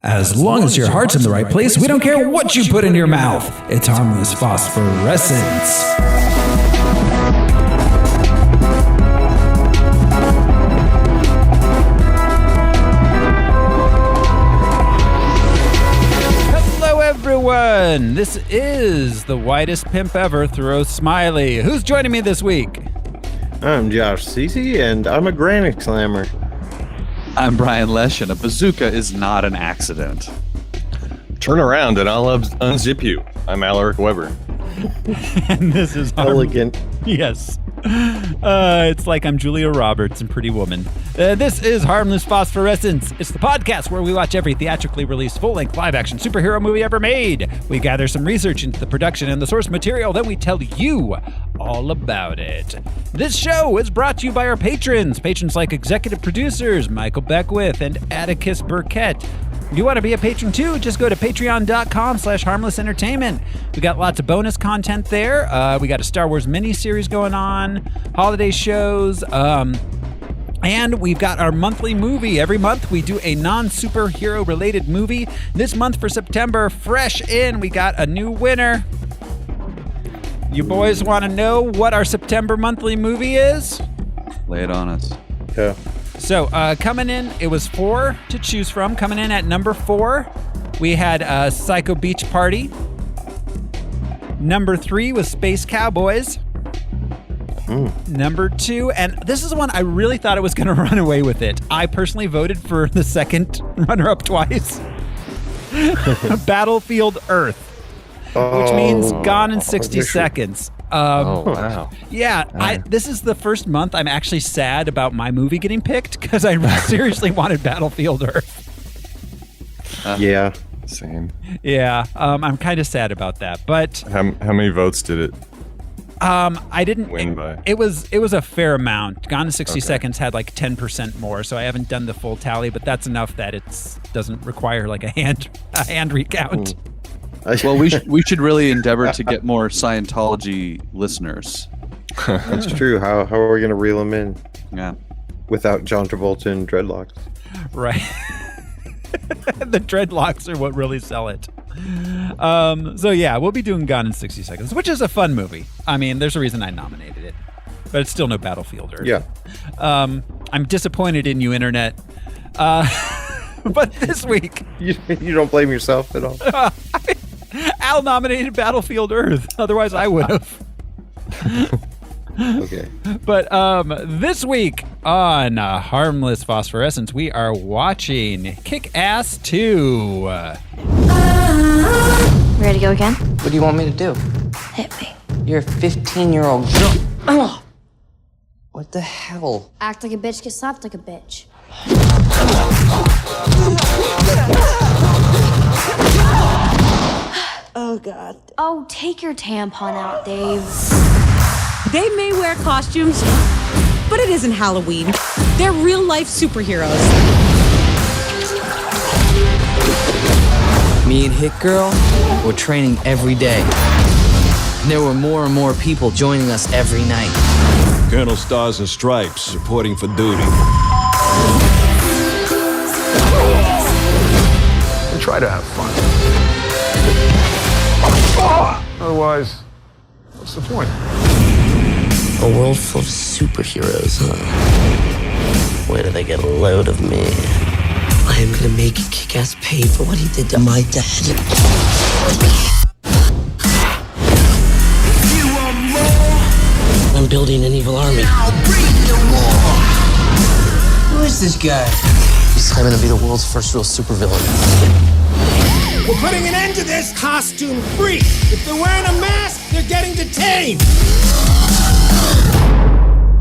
As long as your heart's in the right place, we don't care what you put in your mouth. It's Harmless Phosphorescence. Hello, everyone. This is the whitest pimp ever, Throw Smiley. Who's joining me this week? I'm Josh Cece, and I'm a granite slammer. I'm Brian Lesh, and a bazooka is not an accident. Turn around and I'll unzip you. I'm Alaric Weber. And this is elegant. Yes. It's like I'm Julia Roberts in Pretty Woman. This is Harmless Phosphorescence. It's the podcast where we watch every theatrically released full-length live-action superhero movie ever made. We gather some research into the production and the source material, then we tell you all about it. This show is brought to you by our patrons. Patrons like executive producers Michael Beckwith and Atticus Burkett. If you want to be a patron too, just go to patreon.com/harmlessentertainment. We got lots of bonus content there. We got a Star Wars mini-series going on, holiday shows, and we've got our monthly movie. Every month we do a non-superhero related movie. This month for September, fresh in, we got a new winner. You boys want to know what our September monthly movie is? Lay it on us. Yeah. So, coming in, it was 4 to choose from. Coming in at number 4, we had Psycho Beach Party. Number 3 was Space Cowboys. Number 2, and this is one I really thought it was going to run away with it. I personally voted for the second runner-up twice. Battlefield Earth, which means Gone in 60 Seconds. Wow. Yeah, this is the first month I'm actually sad about my movie getting picked because I seriously wanted Battlefield Earth. Yeah. Same. Yeah, I'm kind of sad about that. But How many votes did it I didn't win by? It was a fair amount. Gone in 60 Seconds had like 10% more, so I haven't done the full tally, but that's enough that it doesn't require like a hand recount. Well, we should really endeavor to get more Scientology listeners. That's true. How are we going to reel them in? Yeah. Without John Travolta and dreadlocks. Right. The dreadlocks are what really sell it. So yeah, we'll be doing Gone in 60 Seconds, which is a fun movie. I mean, there's a reason I nominated it, but it's still no Battlefield Earth. Yeah. I'm disappointed in you, Internet. But this week... You don't blame yourself at all? Al nominated Battlefield Earth. Otherwise, I would have. Okay. But this week on Harmless Phosphorescence, we are watching Kick-Ass 2. Ready to go again? What do you want me to do? Hit me. You're a 15-year-old girl. Oh. What the hell? Act like a bitch, get slapped like a bitch. Oh, God. Oh, take your tampon out, Dave. They may wear costumes, but it isn't Halloween. They're real-life superheroes. Me and Hit Girl were training every day. And there were more and more people joining us every night. Colonel Stars and Stripes, reporting for duty. And try to have fun. Otherwise, what's the point? A world full of superheroes, huh? Where do they get a load of me? I am gonna make Kick-Ass pay for what he did to my dad. I'm building an evil army. Who is this guy? He's claiming to be the world's first real supervillain. We're putting an end to this costume freak. If they're wearing a mask, they're getting detained.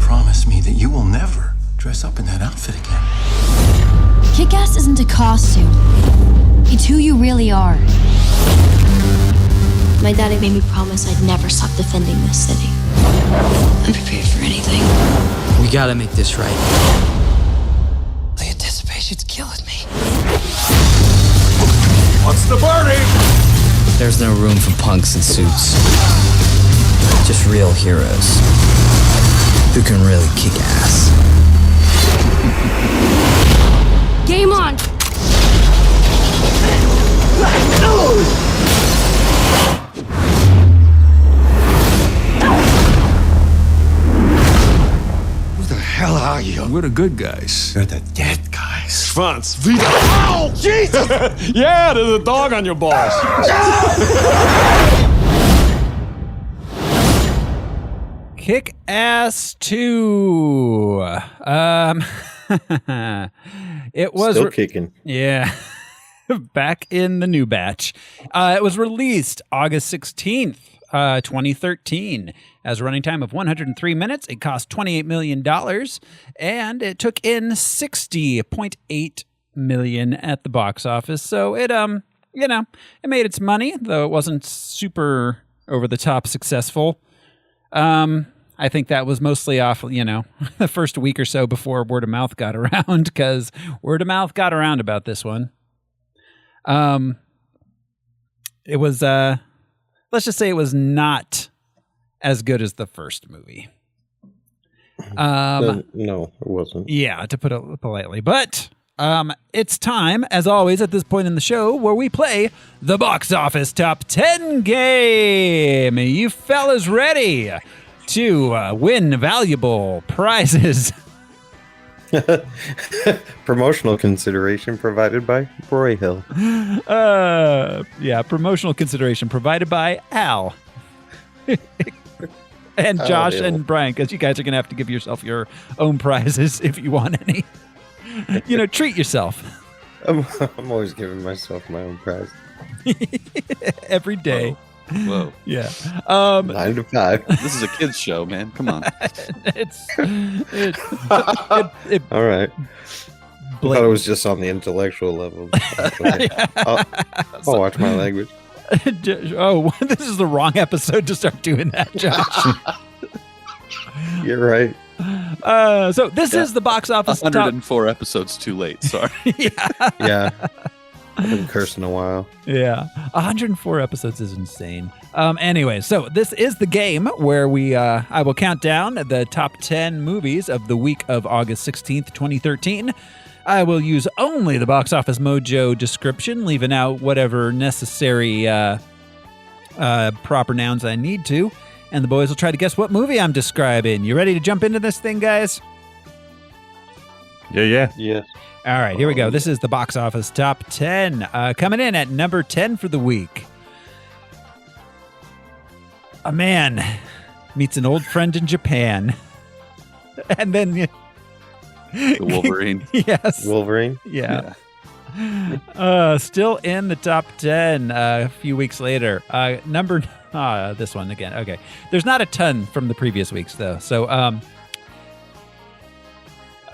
Promise me that you will never dress up in that outfit again. Kick-Ass isn't a costume. It's who you really are. My daddy made me promise I'd never stop defending this city. I'm prepared for anything. We gotta make this right. The anticipation's killing me. What's the party? There's no room for punks in suits. Just real heroes who can really kick ass. Game on! We're the good guys. They're the dead guys. Franz, wieder. Ow! Jesus! Yeah, there's a dog on your balls. Kick-Ass 2. It was still kicking. Yeah. Back in the new batch. It was released August 16th, 2013. Has a running time of 103 minutes. It cost $28 million, and it took in $60.8 million at the box office. So it it made its money, though it wasn't super over the top successful. I think that was mostly off, the first week or so before word of mouth got around, because word of mouth got around about this one. It was, let's just say it was not as good as the first movie. No, it wasn't. Yeah, to put it politely. But it's time, as always, at this point in the show, where we play the Box Office Top 10 game. You fellas ready to win valuable prizes? Promotional consideration provided by Broyhill. Yeah, promotional consideration provided by Al. And Josh and Brian, because you guys are going to have to give yourself your own prizes if you want any. Treat yourself. I'm always giving myself my own prize. Every day. Whoa. Yeah. 9 to 5. This is a kid's show, man. Come on. All right. I thought it was just on the intellectual level. Okay. I'll watch my language. Oh, this is the wrong episode to start doing that, Josh. You're right. So this is the Box Office 104 episodes too late. Sorry. Yeah. I've been cursing a while. Yeah. 104 episodes is insane. Anyway, so this is the game where I will count down the top 10 movies of the week of August 16th, 2013. I will use only the Box Office Mojo description, leaving out whatever necessary proper nouns I need to. And the boys will try to guess what movie I'm describing. You ready to jump into this thing, guys? Yeah. All right, here we go. This is the Box Office Top 10. Coming in at number 10 for the week. A man meets an old friend in Japan. And then... The Wolverine. Yes. Wolverine? Yeah. Still in the top 10 a few weeks later. This one again. Okay. There's not a ton from the previous weeks, though. So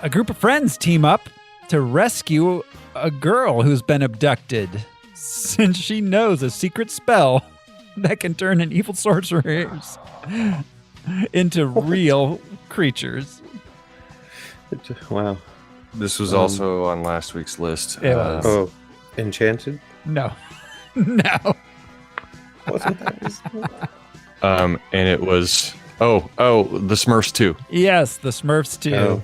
a group of friends team up to rescue a girl who's been abducted, since she knows a secret spell that can turn an evil sorcerers into real creatures. Wow. This was also on last week's list. It was. Oh, Enchanted? No. No. Wasn't that? And it was the Smurfs 2. Yes, the Smurfs 2. Oh.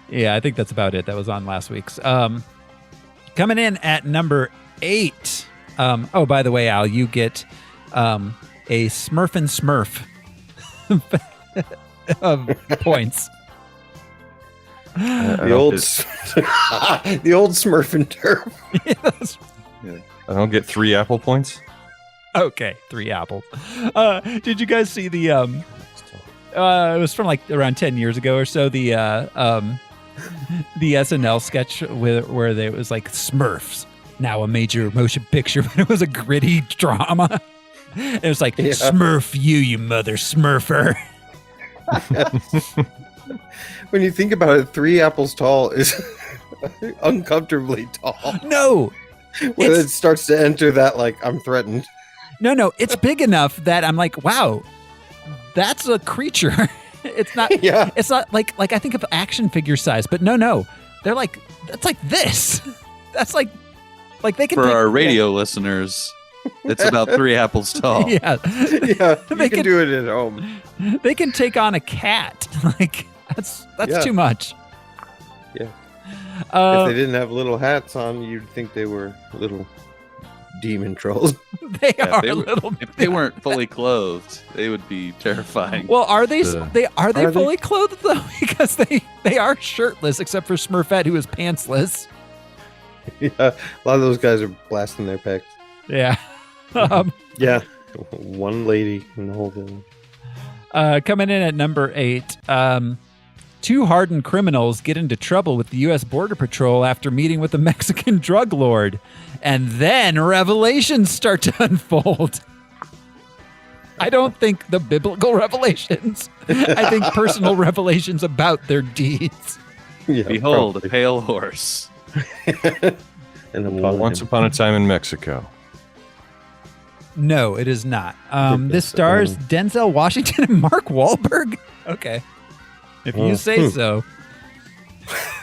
Yeah, I think that's about it. That was on last week's. Coming in at number 8. By the way, Al, you get a Smurf and Smurf of points. The old Smurf and Turf. Yes. Yeah. I don't get 3 apple points. Okay, 3 apples. Did you guys see the it was from like around 10 years ago or so, the SNL sketch where it was like Smurfs, now a major motion picture, but it was a gritty drama. It was like, Smurf you mother Smurfer. When you think about it, 3 apples tall is uncomfortably tall. No. When it starts to enter that, like, I'm threatened. No, it's big enough that I'm like, wow, that's a creature. It's not. Yeah. It's not like I think of action figure size, but no, they're like, that's like this. That's like they can. For our radio listeners, it's about 3 apples tall. Yeah, You can do it at home. They can take on a cat. Like that's too much. Yeah. If they didn't have little hats on, you'd think they were little demon trolls. They are little. If they weren't fully clothed, they would be terrifying. Well, are they fully clothed though? Because they are shirtless except for Smurfette, who is pantsless. Yeah, a lot of those guys are blasting their pecs. Yeah. Yeah, one lady in the whole village. Coming in at number 8, 2 hardened criminals get into trouble with the U.S. Border Patrol after meeting with a Mexican drug lord. And then revelations start to unfold. I don't think the biblical revelations. I think personal revelations about their deeds. Yeah, behold, probably. A pale horse. And Once upon a time in Mexico. No, it is not. This stars Denzel Washington and Mark Wahlberg. Okay. If you say so.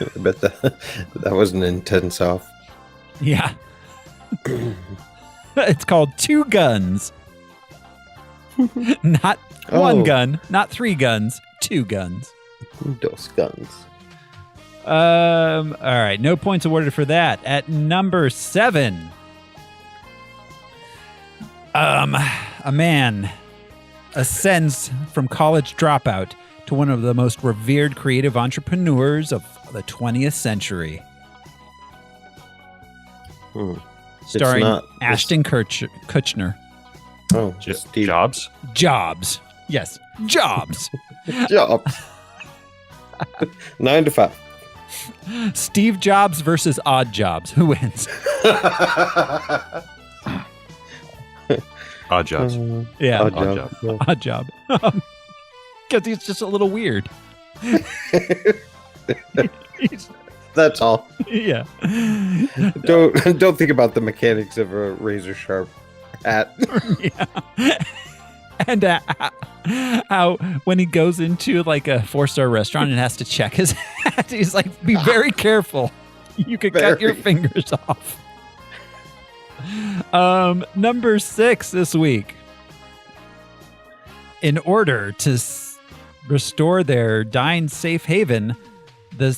I bet that was an intense off. Yeah. It's called Two Guns. Not one gun, not 3 guns, 2 guns. Dos guns. All right, no points awarded for that. At number 7, a man ascends from college dropout to one of the most revered creative entrepreneurs of the 20th century. Starring Ashton Kutcher. Oh, Steve Jobs? Jobs. Yes, Jobs. Jobs. 9 to 5. Steve Jobs versus Odd Jobs. Who wins? Odd Jobs. Yeah. Odd job. Because he's just a little weird. That's all. Yeah. Don't think about the mechanics of a razor sharp hat. Yeah. And how when he goes into like a 4-star restaurant and has to check his hat, he's like, be very careful. You could cut your fingers off. Number 6 this week. In order to restore their dying safe haven, the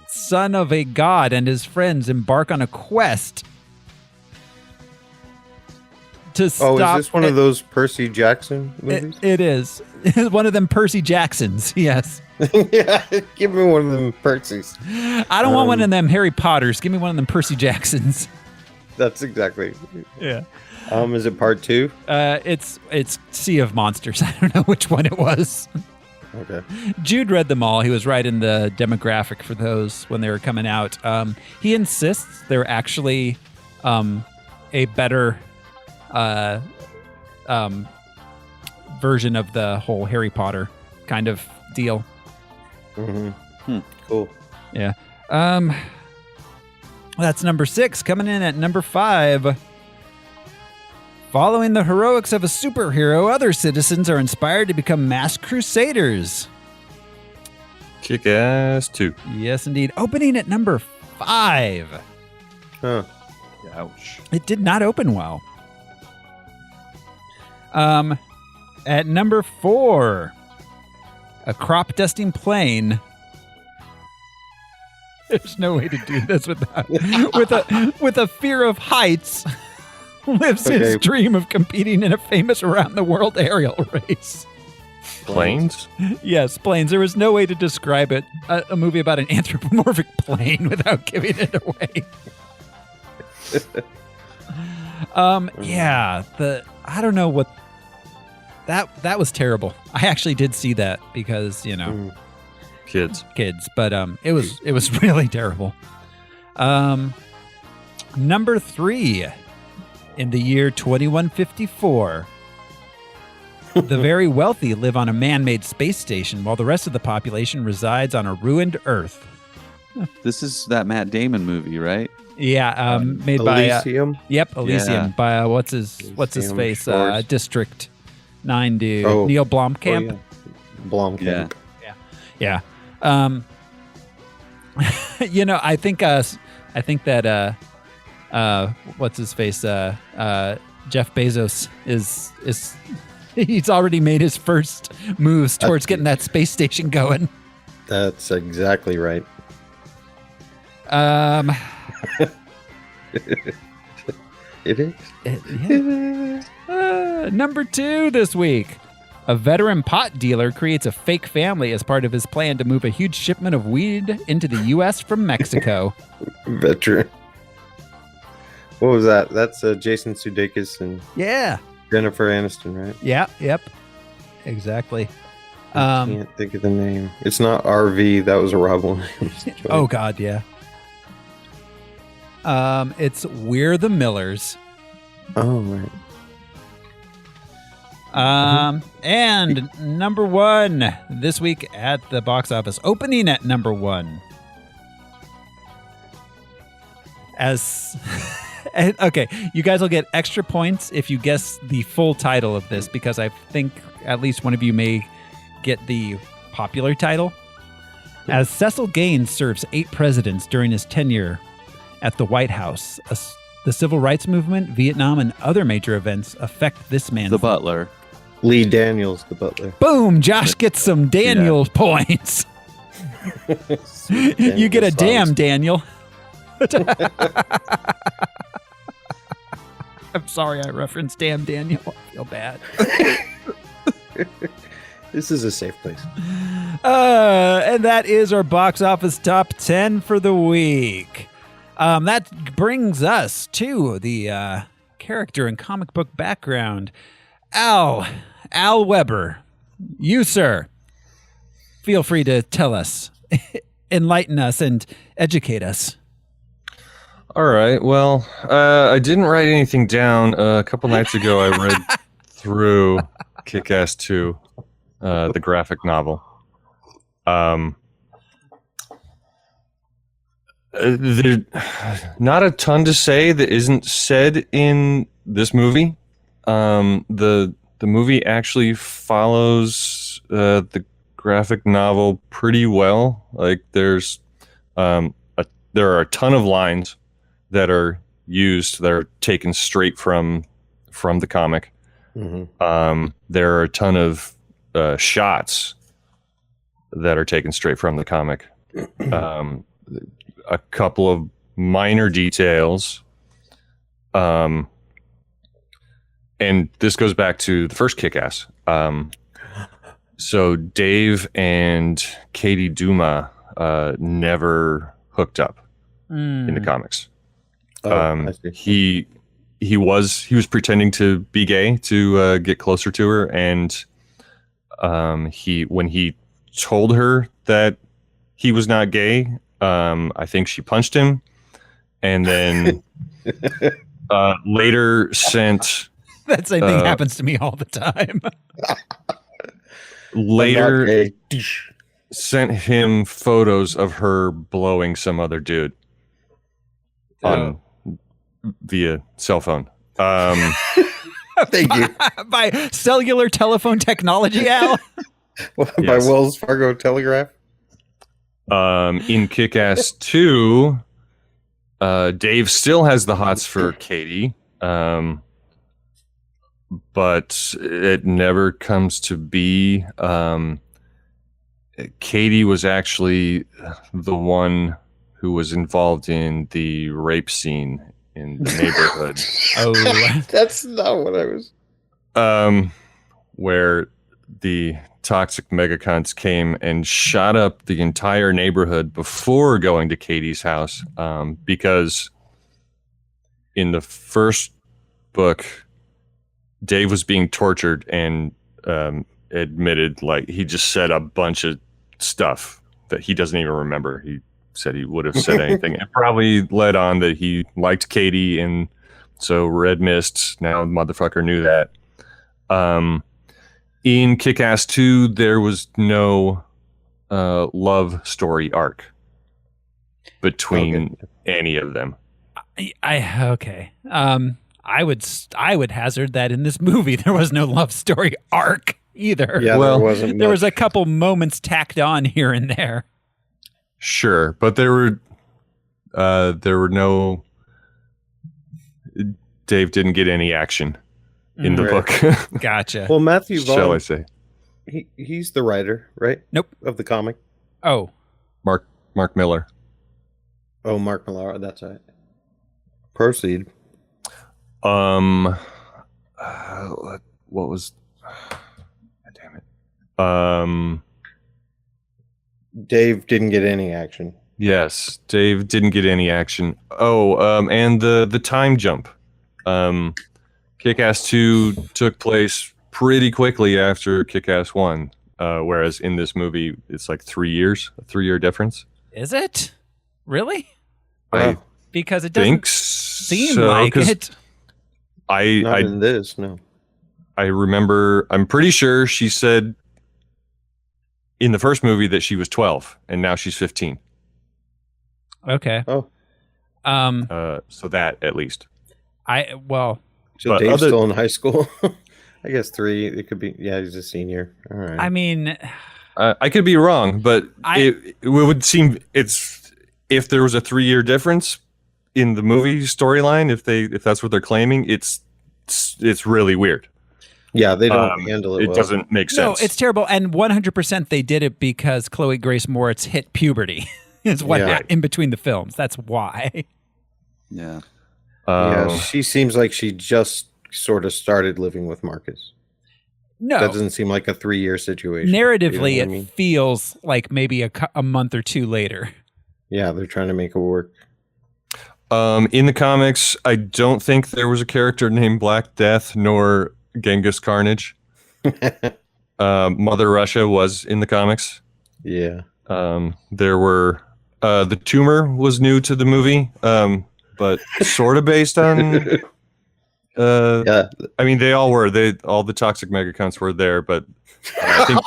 son of a god and his friends embark on a quest to stop. Oh, is this one of those Percy Jackson movies? It is. One of them Percy Jacksons, yes. Yeah, give me one of them Percys. I don't want one of them Harry Potters. Give me one of them Percy Jacksons. That's exactly. Yeah. Is it part 2? It's Sea of Monsters. I don't know which one it was. Okay. Jude read them all. He was right in the demographic for those when they were coming out. He insists they're actually a better version of the whole Harry Potter kind of deal. Mm-hmm. Cool. Yeah. That's number 6. Coming in at number 5. Following the heroics of a superhero, other citizens are inspired to become masked crusaders. Kick-Ass 2. Yes, indeed. Opening at number 5. Huh. Ouch. It did not open well. At number 4, a crop dusting plane. There's no way to do this without with a fear of heights. Lives his dream of competing in a famous around-the-world aerial race. Planes? Yes, planes. There was no way to describe it. A movie about an anthropomorphic plane without giving it away. Yeah, I don't know what that was terrible. I actually did see that because, you know, kids, but it was really terrible. Number 3. In the year 2154, the very wealthy live on a man-made space station while the rest of the population resides on a ruined Earth. This is that Matt Damon movie, right? Yeah, made Elysium? by Yep, Elysium, yeah. By what's his face? District 9 dude, Neil Blomkamp. Oh, yeah. Blomkamp. Yeah. You know, I think that what's his face? Jeff Bezos is he's already made his first moves towards getting that space station going. That's exactly right. It is. Number 2 this week. A veteran pot dealer creates a fake family as part of his plan to move a huge shipment of weed into the U.S. from Mexico. Veteran. What was that? That's Jason Sudeikis and Jennifer Aniston, right? Yeah, yep. Exactly. I can't think of the name. It's not RV. That was a Rob Williams. Oh, God, yeah. It's We're the Millers. Oh, right. And number 1 this week at the box office, opening at number 1. Okay, you guys will get extra points if you guess the full title of this, because I think at least one of you may get the popular title. As Cecil Gaines serves 8 presidents during his tenure at the White House, the civil rights movement, Vietnam, and other major events affect this man. The butler. Lee Daniels, the butler. Boom! Josh gets some Daniel points. You get a damn Daniel. I'm sorry I referenced damn Daniel. I feel bad. This is a safe place. And that is our box office top 10 for the week. That brings us to the character and comic book background. Al Weber, you, sir, feel free to tell us, enlighten us, and educate us. All right. Well, I didn't write anything down. A couple nights ago, I read through Kick-Ass 2, the graphic novel. There's not a ton to say that isn't said in this movie. The movie actually follows the graphic novel pretty well. Like there are a ton of lines that are used that are taken straight from the comic. Mm-hmm. There are a ton of shots that are taken straight from the comic. A couple of minor details. And this goes back to the first Kick-Ass. So Dave and Katie Duma never hooked up in the comics. He was pretending to be gay to get closer to her, and when he told her that he was not gay, I think she punched him, and then later sent. That same thing happens to me all the time. Later sent him photos of her blowing some other dude via cell phone. Thank you. By cellular telephone technology, Al? By Wells Fargo Telegraph? In Kick-Ass 2, Dave still has the hots for Katie. But it never comes to be. Katie was actually the one who was involved in the rape scene in the neighborhood. That's not what I was. Where the toxic megacons came and shot up the entire neighborhood before going to Katie's house, because in the first book, Dave was being tortured and admitted, like, he just said a bunch of stuff that he doesn't even remember. He said he would have said anything. It probably led on that he liked Katie, and so Red Mist, now the motherfucker knew that. In Kick-Ass 2, there was no love story arc between any of them. I would hazard that in this movie there was no love story arc either. Yeah, well, there wasn't. There was a couple moments tacked on here and there. Sure, but there were no. Dave didn't get any action in the book. Gotcha. Well, Matthew Vaughn, shall I say? He's the writer, right? Nope. Of the comic. Oh, Mark Miller. Oh, Mark Millar. That's right. Proceed. What was? God damn it. Dave didn't get any action. Yes, Dave didn't get any action. And the time jump. Kick-Ass 2 took place pretty quickly after Kick-Ass 1, whereas in this movie it's like 3 years, a 3-year difference. Is it? Really? Because it think doesn't seem like it. Not in this, no. I remember, I'm pretty sure she said in the first movie that she was 12 and now she's 15. Okay. Oh. So that at least. So Dave's still in high school? I guess 3. It could be. Yeah, he's a senior. All right. I mean, I could be wrong, but it would seem if there was a 3-year difference in the movie storyline, if that's what they're claiming, it's really weird. Yeah, they don't handle it. It doesn't make sense. No, it's terrible. And 100% they did it because Chloe Grace Moretz hit puberty. Is what happened in between the films. That's why. Yeah. She seems like she just sort of started living with Marcus. No, that doesn't seem like a 3-year situation. Narratively, you know it feels like maybe a month or two later. Yeah, they're trying to make it work. In the comics, I don't think there was a character named Black Death nor Genghis Carnage. Mother Russia was in the comics. Yeah. There were the tumor was new to the movie, but sort of based on. I mean, they all were. All the toxic megacunts were there, but I think.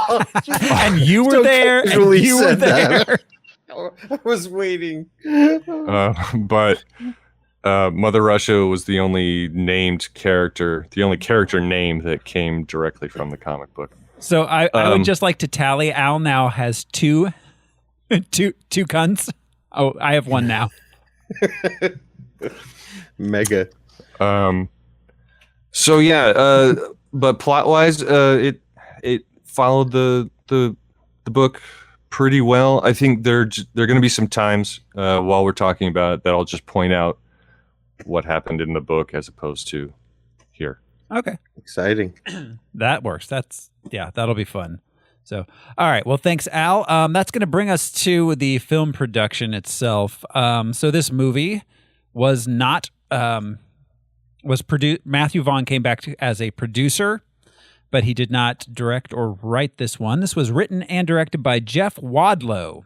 And you were there. And you were there. I was waiting. But Mother Russia was the only named character, the only character name that came directly from the comic book. So I would just like to tally. Al now has two cunts. Oh, I have one now. Mega. So yeah, but plot wise, it followed the book pretty well. I think there are going to be some times while we're talking about it that I'll just point out what happened in the book as opposed to here. Okay, exciting. That works. That'll be fun. So, all right. Well, thanks, Al. That's going to bring us to the film production itself. So this movie was not was produced. Matthew Vaughn came back as a producer, but he did not direct or write this one. This was written and directed by Jeff Wadlow,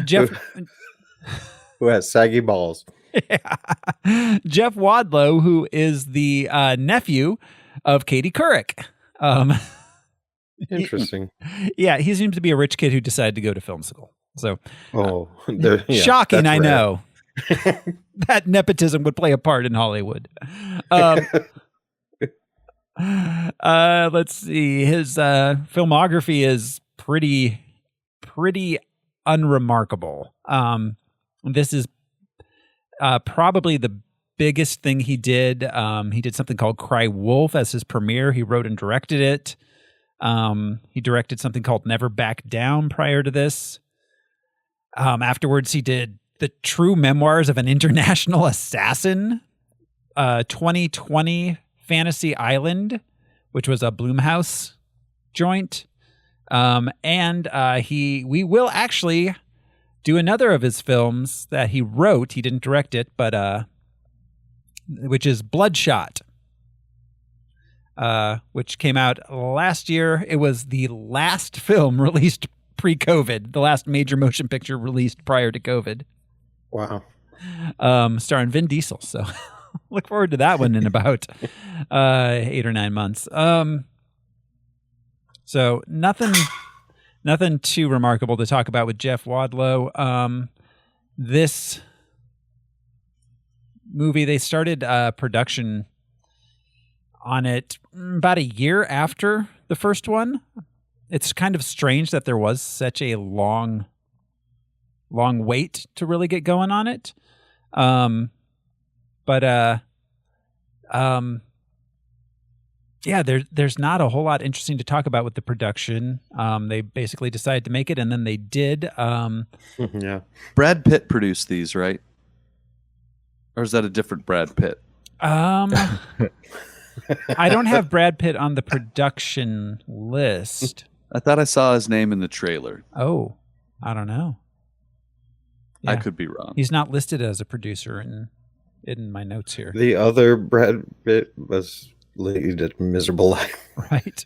Jeff who has saggy balls. Yeah. Jeff Wadlow, who is the nephew of Katie Couric. Interesting. He seems to be a rich kid who decided to go to film school. So, shocking, I know. That nepotism would play a part in Hollywood. Let's see. His filmography is pretty unremarkable. This is probably the biggest thing he did. He did something called Cry Wolf as his premiere. He wrote and directed it. He directed something called Never Back Down prior to this. Afterwards, he did The True Memoirs of an International Assassin, 2020 Fantasy Island, which was a Blumhouse joint. And we will actually do another of his films that he wrote. He didn't direct it, but which is Bloodshot, which came out last year. It was the last film released pre-COVID, the last major motion picture released prior to COVID. Wow. Starring Vin Diesel. So look forward to that one in about 8 or 9 months. So nothing too remarkable to talk about with Jeff Wadlow. This movie, they started production on it about a year after the first one. It's kind of strange that there was such a long wait to really get going on it. There's not a whole lot interesting to talk about with the production. They basically decided to make it, and then they did. Brad Pitt produced these, right? Or is that a different Brad Pitt? I don't have Brad Pitt on the production list. I thought I saw his name in the trailer. Oh, I don't know. I could be wrong. He's not listed as a producer in my notes here. The other Brad Pitt was lead a miserable life. Right.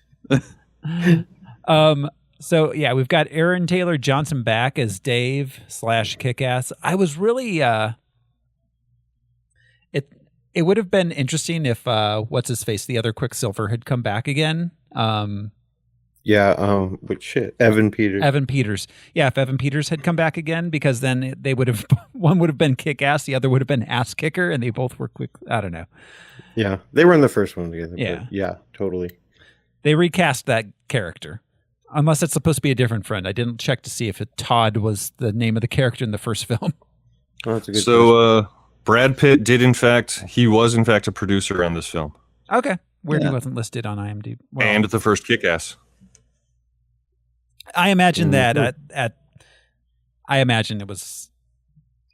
So yeah, we've got Aaron Taylor Johnson back as Dave / Kickass. I was really it would have been interesting if what's his face, the other Quicksilver, had come back again. But shit, Evan Peters. Yeah, if Evan Peters had come back again, because then they would have one would have been Kick-Ass, the other would have been Ass Kicker, and they both were quick. I don't know. Yeah, they were in the first one together. Yeah, but yeah, totally. They recast that character, unless it's supposed to be a different friend. I didn't check to see if Todd was the name of the character in the first film. Oh, that's a good So Brad Pitt he was in fact a producer on this film. Okay, weird he wasn't listed on IMDb. Well, And the first Kick-Ass. I imagine that I imagine it was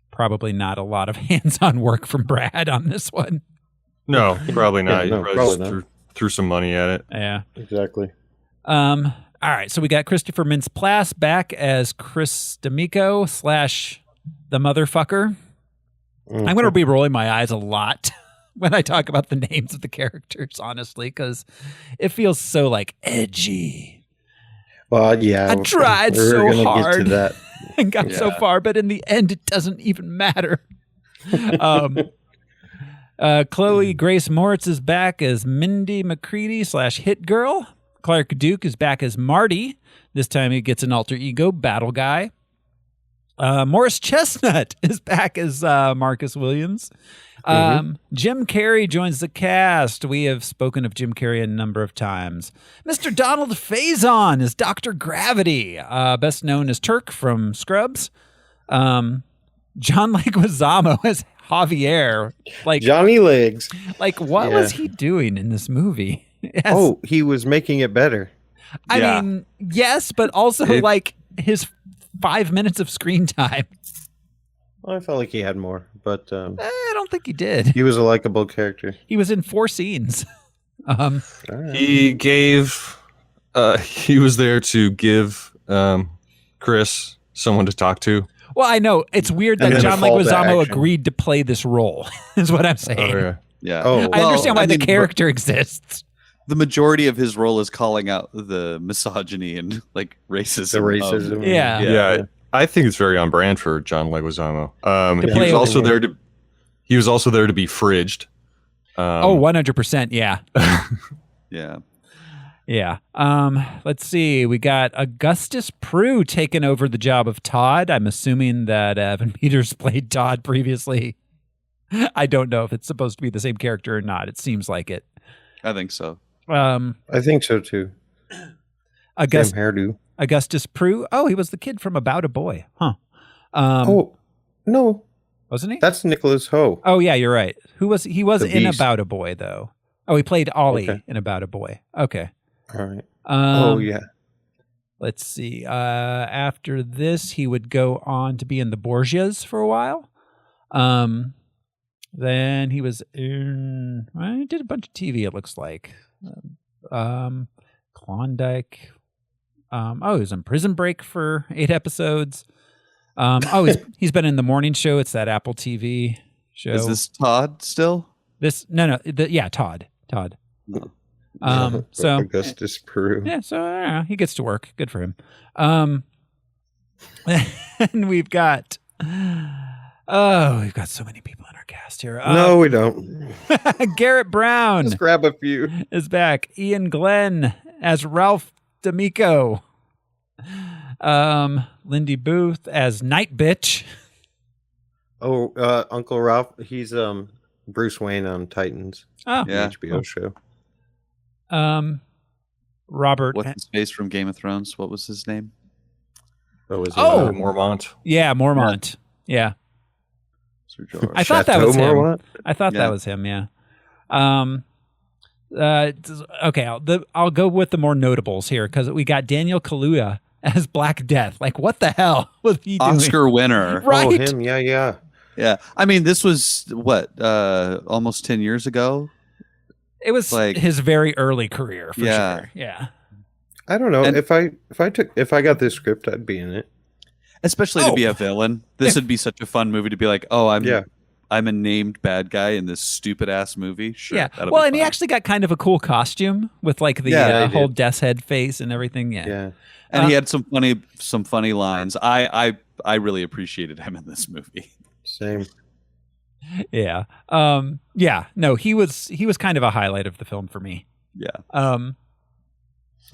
probably not a lot of hands-on work from Brad on this one. No, probably not. Yeah, no, He probably just not. threw some money at it. Yeah, exactly. All right, so we got Christopher Mintz-Plasse back as Chris D'Amico / the motherfucker. I'm going to be rolling my eyes a lot when I talk about the names of the characters, honestly, because it feels so like edgy. Well, yeah, I tried we're so gonna hard get to that. and got so far, but in the end, it doesn't even matter. Chloe Grace Moritz is back as Mindy McCready / Hit Girl. Clark Duke is back as Marty. This time he gets an alter ego, Battle Guy. Morris Chestnut is back as Marcus Williams. Jim Carrey joins the cast. We have spoken of Jim Carrey a number of times. Mr. Donald Faison is Dr. Gravity, best known as Turk from Scrubs. John Leguizamo as Javier. Like Johnny Legs. Like, what was he doing in this movie? Yes. Oh, he was making it better. I mean, yes, but also like his 5 minutes of screen time. Well, I felt like he had more, but I don't think he did. He was a likable character. He was in 4 scenes. He was there to give Chris someone to talk to. Well, I know it's weird that John Leguizamo agreed to play this role. Is what I'm saying. Yeah. Oh, I understand why the character exists. The majority of his role is calling out the misogyny and like racism. The racism. Yeah. I think it's very on brand for John Leguizamo. He play was also there to be fridged. 100%. Yeah. Yeah. Yeah. Let's see. We got Augustus Prue taking over the job of Todd. I'm assuming that Evan Peters played Todd previously. I don't know if it's supposed to be the same character or not. It seems like it. I think so. I think so too. Same hairdo. Augustus Prue. Oh, he was the kid from About a Boy. Huh. Oh, no. Wasn't he? That's Nicholas Ho. Oh, yeah, you're right. He was in Beast. About a Boy, though. Oh, he played Ollie in About a Boy. Okay. All right. Yeah. Let's see. After this, he would go on to be in the Borgias for a while. Then he was in, I did a bunch of TV, it looks like. Klondike. He was in Prison Break for 8 episodes. He's been in The Morning Show. It's that Apple TV show. Is this Todd still? Todd. So Augustus Prue. Yeah, so he gets to work. Good for him. And we've got so many people in our cast here. No, we don't. Garrett Brown. Let's grab a few. Is back. Ian Glenn as Ralph D'Amico. Lindy Booth as Night Bitch. Oh, Uncle Ralph. He's Bruce Wayne on Titans. Oh, yeah. HBO show. Robert. What's his face from Game of Thrones? What was his name? Mormont. Yeah, Mormont. Yeah. Sir George. I thought that was him. Mormont? I thought that was him. Yeah. Okay, I'll go with the more notables here because we got Daniel Kaluuya as Black Death. Like, what the hell was he doing? Oscar winner. Right? Oh, him. Yeah. Yeah. I mean, this was what, almost 10 years ago? It was like his very early career, for sure. Yeah. I don't know. If I got this script, I'd be in it. Especially to be a villain. This would be such a fun movie to be like, oh, I'm a named bad guy in this stupid ass movie. Sure. Yeah. Well, and he actually got kind of a cool costume with like the whole death's head face and everything. Yeah. Yeah. And he had some funny lines. I really appreciated him in this movie. Same. Yeah. Yeah. No, he was kind of a highlight of the film for me. Yeah.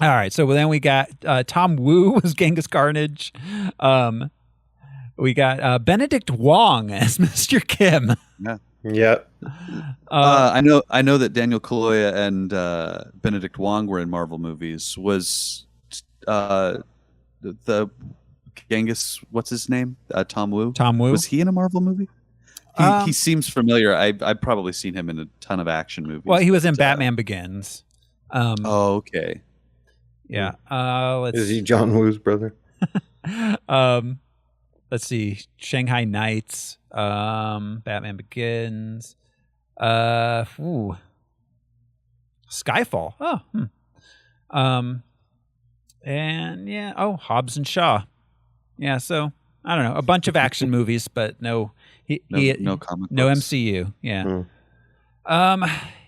All right. So then we got Tom Wu was Genghis Carnage. We got Benedict Wong as Mr. Kim. Yeah. Yep. I know that Daniel Kaluuya and Benedict Wong were in Marvel movies. Was the Genghis, what's his name? Tom Wu? Tom Wu. Was he in a Marvel movie? He seems familiar. I've probably seen him in a ton of action movies. Well, he was in Batman Begins. Okay. Yeah. Is he John Woo's brother? Let's see. Shanghai Nights. Batman Begins. Skyfall. Oh. And yeah. Oh, Hobbs and Shaw. Yeah. So I don't know. A bunch of action movies, but no comic. No books. MCU. Yeah.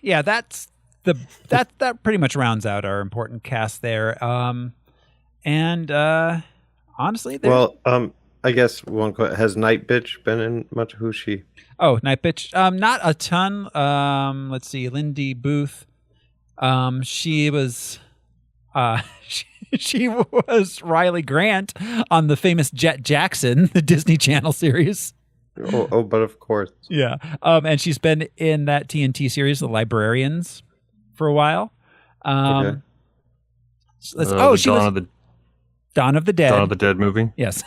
Yeah. That pretty much rounds out our important cast there. And honestly, I guess one question. Has Night Bitch been in much? Who's she? Oh, Night Bitch. Not a ton. Let's see. Lindy Booth. She was she was Riley Grant on the famous Jet Jackson, the Disney Channel series. Oh, but of course. Yeah. And she's been in that TNT series, The Librarians, for a while. Okay. She was Dawn of the Dead. Dawn of the Dead movie. Yes.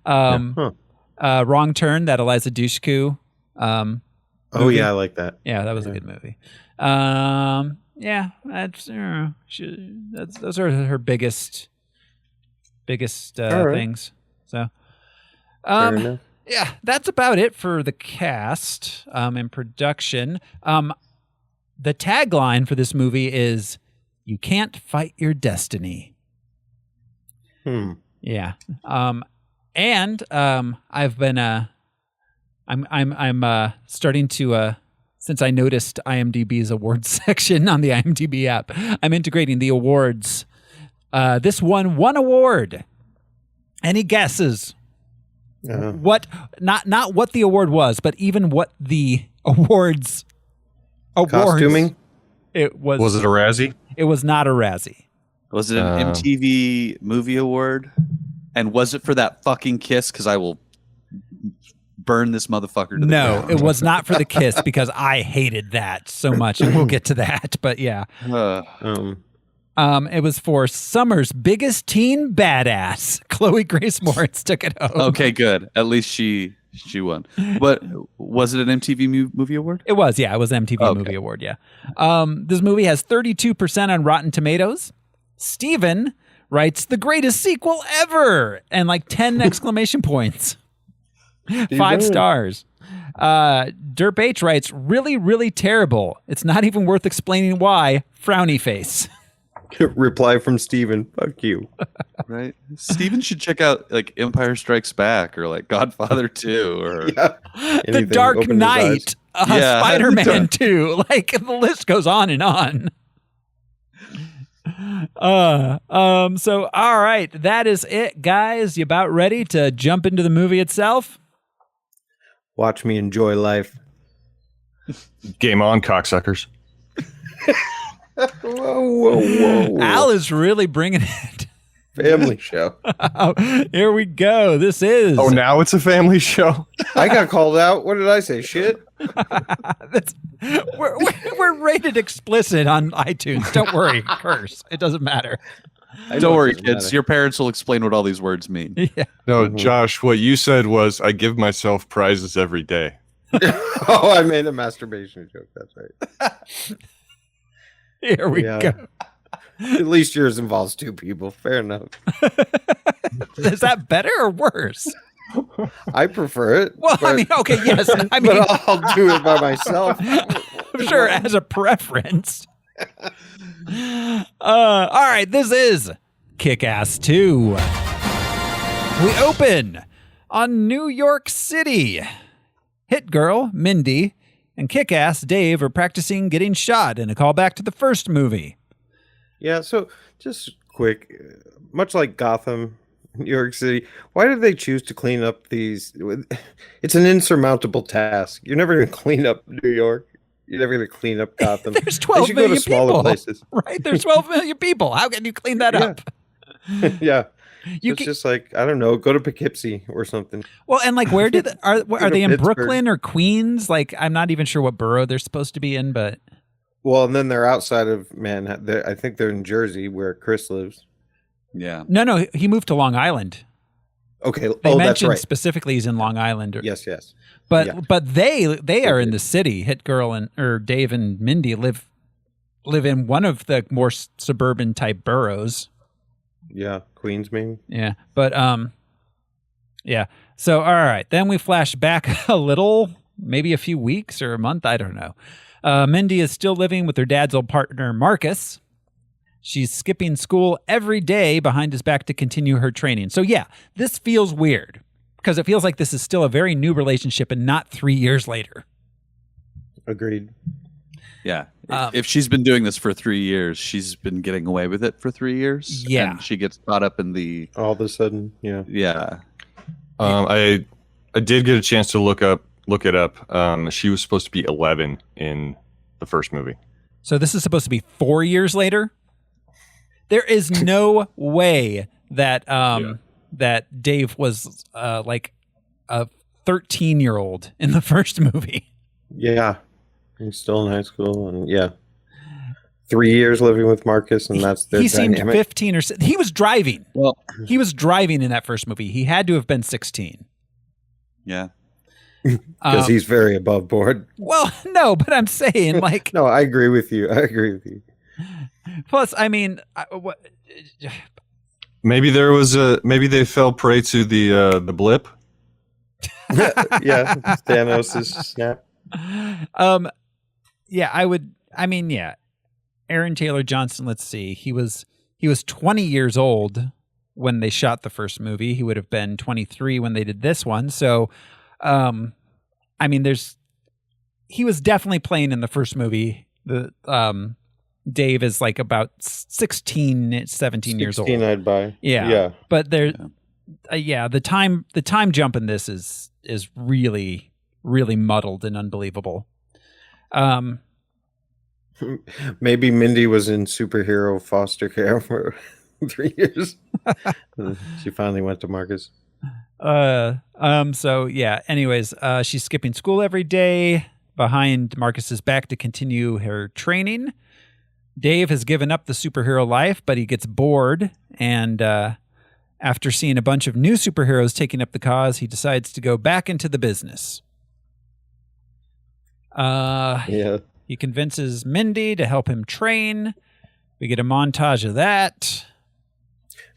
Wrong Turn, that Eliza Dushku. Oh yeah, I like that. Yeah, that was a good movie. Yeah, those are her biggest things. So, yeah, that's about it for the cast and production. The tagline for this movie is "You can't fight your destiny." Yeah. And I've been I'm starting to since I noticed IMDb's awards section on the IMDb app, I'm integrating the awards. This won one award. Any guesses? What not what the award was, but even what the awards costuming? It was. Was it a Razzie? It was not a Razzie. Was it an MTV Movie Award? And was it for that fucking kiss? Because I will burn this motherfucker to the ground. No, it was not for the kiss because I hated that so much, and we'll get to that. But yeah, it was for Summer's biggest teen badass. Chloe Grace Moritz took it home. Okay, good. At least she won. But was it an MTV Movie Award? It was. Yeah, it was an MTV Movie Award. Yeah. This movie has 32% on Rotten Tomatoes. Steven writes the greatest sequel ever and like 10 exclamation points. 5 stars. Derp H writes really, really terrible. It's not even worth explaining why. Frowny face. Reply from Steven. Fuck you. Right. Steven should check out like Empire Strikes Back or like Godfather 2 or The Dark Knight. Spiderman 2. Like the list goes on and on. So all right, that is it, guys. You about ready to jump into the movie itself? Watch me enjoy life. Game on, cocksuckers. Whoa. Al is really bringing it. Family show. Here we go. This is. Oh, now it's a family show. I got called out. What did I say? Shit. We're rated explicit on iTunes. Don't worry, curse. It doesn't matter. Don't worry, kids. Your parents will explain what all these words mean. Yeah. No, Josh, what you said was, I give myself prizes every day. Oh, I made a masturbation joke. That's right. Here we go. At least yours involves 2 people. Fair enough. Is that better or worse? I prefer it. Well, I mean, okay, yes. I mean, but I'll do it by myself. I'm sure as a preference. All right, this is Kick-Ass 2. We open on New York City. Hit Girl, Mindy, and Kick-Ass Dave are practicing getting shot in a callback to the first movie. Yeah, so just quick, much like Gotham, New York City, why did they choose to clean up these? It's an insurmountable task. You're never going to clean up New York. You're never going to clean up Gotham. There's 12 they million go to smaller people. Places. Right? There's 12 million people. How can you clean that up? Yeah. It's just like, I don't know, go to Poughkeepsie or something. Well, and like, where did are they in Pittsburgh. Brooklyn or Queens? Like, I'm not even sure what borough they're supposed to be in, but Well, and then they're outside of Manhattan. I think they're in Jersey, where Chris lives. Yeah. no, he moved to Long Island. Okay. They that's mentioned right. specifically he's in Long Island. Yes. But they are in the city. Hit Girl or Dave and Mindy live in one of the more suburban type boroughs. Yeah, Queens, maybe. Yeah, but yeah. So all right, then we flash back a little, maybe a few weeks or a month. I don't know. Mindy is still living with her dad's old partner Marcus. She's skipping school every day behind his back to continue her training. So yeah, this feels weird because it feels like this is still a very new relationship and not 3 years later. Agreed. Yeah. If she's been doing this for 3 years, she's been getting away with it for 3 years. Yeah. And she gets caught up in the... All of a sudden, yeah. Yeah. I did get a chance to look it up. She was supposed to be 11 in the first movie. So this is supposed to be 4 years later? There is no way that that Dave was like a 13-year-old in the first movie. Yeah. He's still in high school, and yeah. 3 years living with Marcus, and that's their He seemed dynamic. 15 or so. He was driving. Well, he was driving in that first movie. He had to have been 16. Yeah. Because he's very above board. Well, no, but I'm saying like... No, I agree with you. Plus, I mean... Maybe maybe they fell prey to the blip. Yeah, Thanos' snap. Yeah, yeah. Aaron Taylor Johnson, let's see. He was 20 years old when they shot the first movie. He would have been 23 when they did this one. So, I mean, he was definitely playing in the first movie. Dave is like about 16, 17 years old. 16 I'd buy. Yeah. But the time jump in this is really, really muddled and unbelievable. Maybe Mindy was in superhero foster care for 3 years. She finally went to Marcus. So yeah, anyways, she's skipping school every day behind Marcus's back to continue her training. Dave has given up the superhero life, but he gets bored, and after seeing a bunch of new superheroes taking up the cause, he decides to go back into the business. Yeah. He convinces Mindy to help him train. We get a montage of that.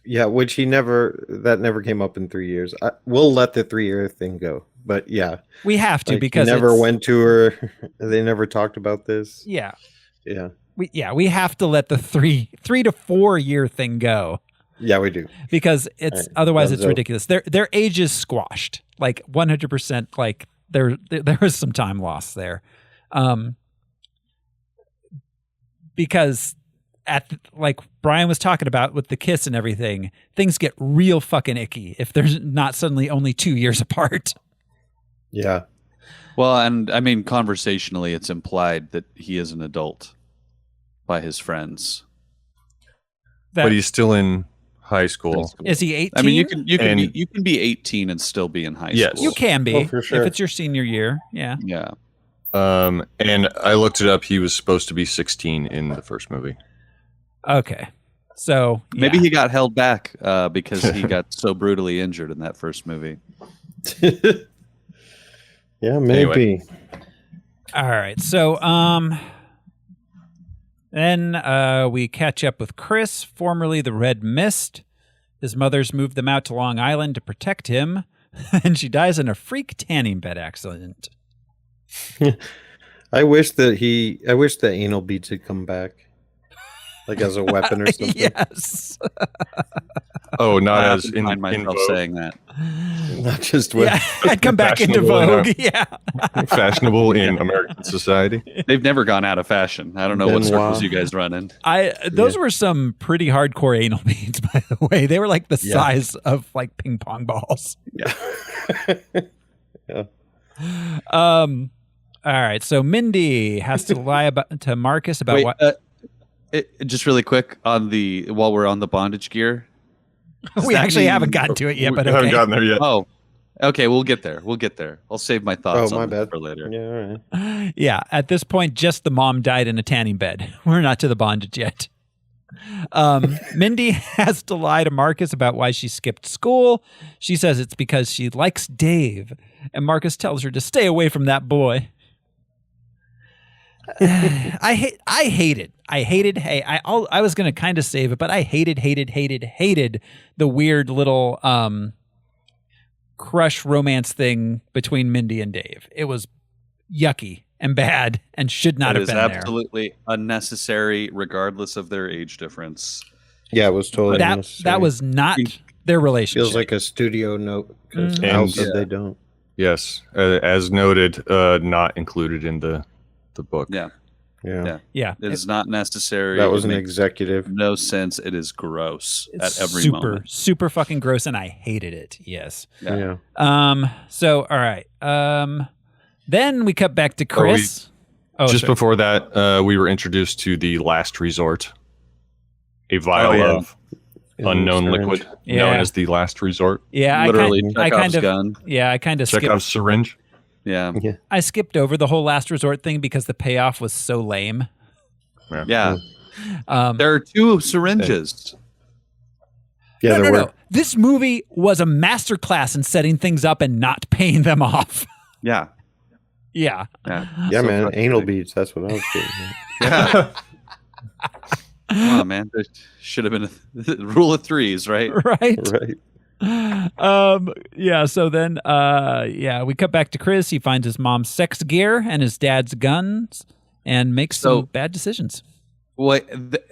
Yeah, which that never came up in 3 years. We'll let the 3 year thing go, but yeah, we have to because he never went to her. They never talked about this. Yeah, yeah, we have to let the 3 to 4 year thing go. Yeah, we do, because it's otherwise it's ridiculous. Their age is squashed, like 100%. Like there was some time lost there, because like Brian was talking about with the kiss and everything, things get real fucking icky if there's not suddenly only 2 years apart. Yeah. Well, and I mean, conversationally, it's implied that he is an adult by his friends. But he's still in high school. Is he 18? I mean, you can be 18 and still be in high school. You can be for sure. if it's your senior year. Yeah. Yeah. And I looked it up. He was supposed to be 16 in the first movie. Okay. So maybe he got held back because he got so brutally injured in that first movie. Yeah, maybe. Anyway. All right. So then we catch up with Chris, formerly the Red Mist. His mother's moved them out to Long Island to protect him. and she dies in a freak tanning bed accident. I wish that anal beads had come back, like as a weapon or something. Yes. Oh, not I as often in find myself Vogue. saying that. Not just with Yeah, I'd come back into Fashionable vogue. Yeah. Fashionable in American society. They've never gone out of fashion. I don't know what Benoit. circles you guys run in. Those were some pretty hardcore anal beads, by the way. They were like the size of like ping pong balls. Yeah. Yeah. All right. So Mindy has to lie to Marcus about what Just really quick while we're on the bondage gear. we actually haven't gotten to it yet, but We haven't okay. gotten there yet. Oh, okay. We'll get there. I'll save my thoughts my on bad. for later. Yeah, all right. Yeah, at this point, just the mom died in a tanning bed. We're not to the bondage yet. Mindy has to lie to Marcus about why she skipped school. She says it's because she likes Dave, and Marcus tells her to stay away from that boy. I hated. Hey, I was gonna kind of save it, but I hated the weird little crush romance thing between Mindy and Dave. It was yucky and bad and should not have been It is there. absolutely unnecessary, regardless of their age difference. Yeah, it was totally unnecessary. That was not their relationship. Feels like a studio note because Mhm. Al said And- they don't. Yes, as noted, not included in the book. Yeah. Yeah. It is not necessary. That was It an makes executive. no sense. It is gross It's at every super, moment. super fucking gross, and I hated it. Yes. Yeah. So all right. Then we cut back to Chris. Just sorry. before that, we were introduced to the last resort, a vial yeah. of unknown syringe. liquid Yeah. known as the last resort. Yeah, Literally I kind Chekhov's of gun. Yeah, I kind of skipped. Chekhov's syringe. Yeah. I skipped over the whole last resort thing because the payoff was so lame. Yeah. Um, There are two syringes. Yeah, there were. no. This movie was a masterclass in setting things up and not paying them off. Yeah. Yeah. Yeah. Yeah, So man, frustrating. anal beads. That's what I was getting at. Yeah. Come on, man. There should have been a rule of threes, right? Right. Right. Yeah, so then we cut back to Chris. He finds his mom's sex gear and his dad's guns and makes some bad decisions. Well,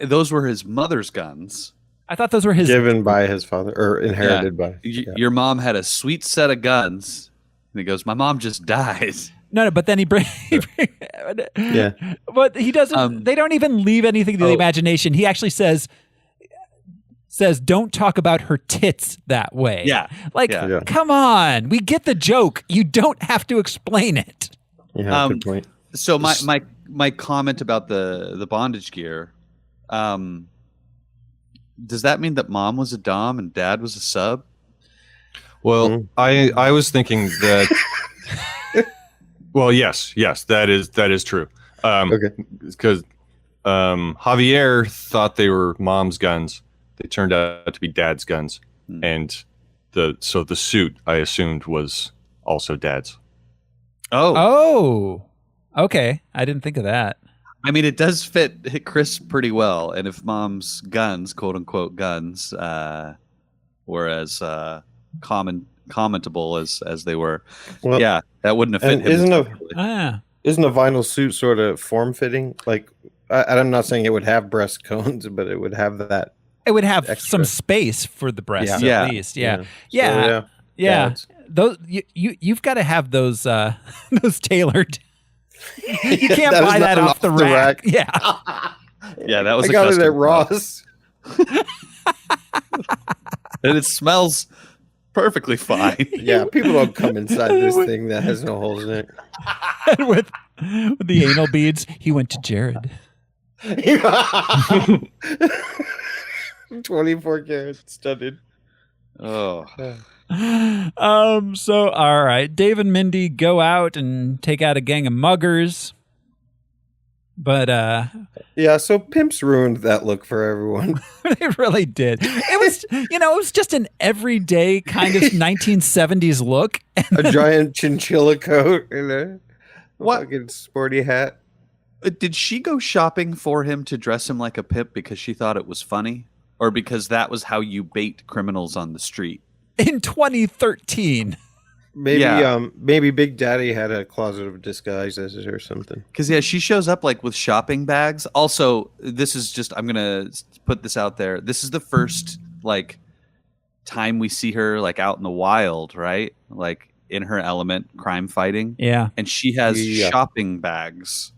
those were his mother's guns. I thought those were his Given by his father or inherited by. Your mom had a sweet set of guns. And he goes, "My mom just died." No, but then he brings Yeah. But he doesn't they don't even leave anything to the imagination. He actually says don't talk about her tits that way. Yeah. Like, Yeah. come on. We get the joke. You don't have to explain it. Yeah, good point. So my comment about the bondage gear, does that mean that mom was a dom and dad was a sub? Well, I was thinking that. Well, yes, that is true. Okay. Because Javier thought they were mom's guns. They turned out to be dad's guns, and the suit I assumed was also dad's. Oh. Okay. I didn't think of that. I mean, it does hit Chris pretty well. And if mom's guns, quote unquote guns, were as commentable as they were, Well, yeah, that wouldn't have fit and him. isn't a vinyl suit sort of form fitting? Like, I'm not saying it would have breast cones, but it would have that. It would have Extra. some space for the breasts Yeah. at least. Yeah. Yeah. So, Yeah. it's- Those you've got to have those those tailored. You can't That is buy that not off the rack. Yeah. Yeah, that was I a got it custom at Ross. and it smells perfectly fine. Yeah, people don't come inside this thing that has no holes in it. And with the anal beads, he went to Jared. 24 karat studded. Oh. So all right, Dave and Mindy go out and take out a gang of muggers. But Yeah, so pimps ruined that look for everyone. they really did. It was it was just an everyday kind of 1970s look. A giant chinchilla coat and a What? fucking sporty hat. Did she go shopping for him to dress him like a pimp because she thought it was funny? Or because that was how you bait criminals on the street? In 2013. Maybe Big Daddy had a closet of disguises or something. Because she shows up like with shopping bags. Also, this is just, I'm gonna put this out there. This is the first like time we see her like out in the wild, right? Like in her element, crime fighting. Yeah, and she has shopping bags.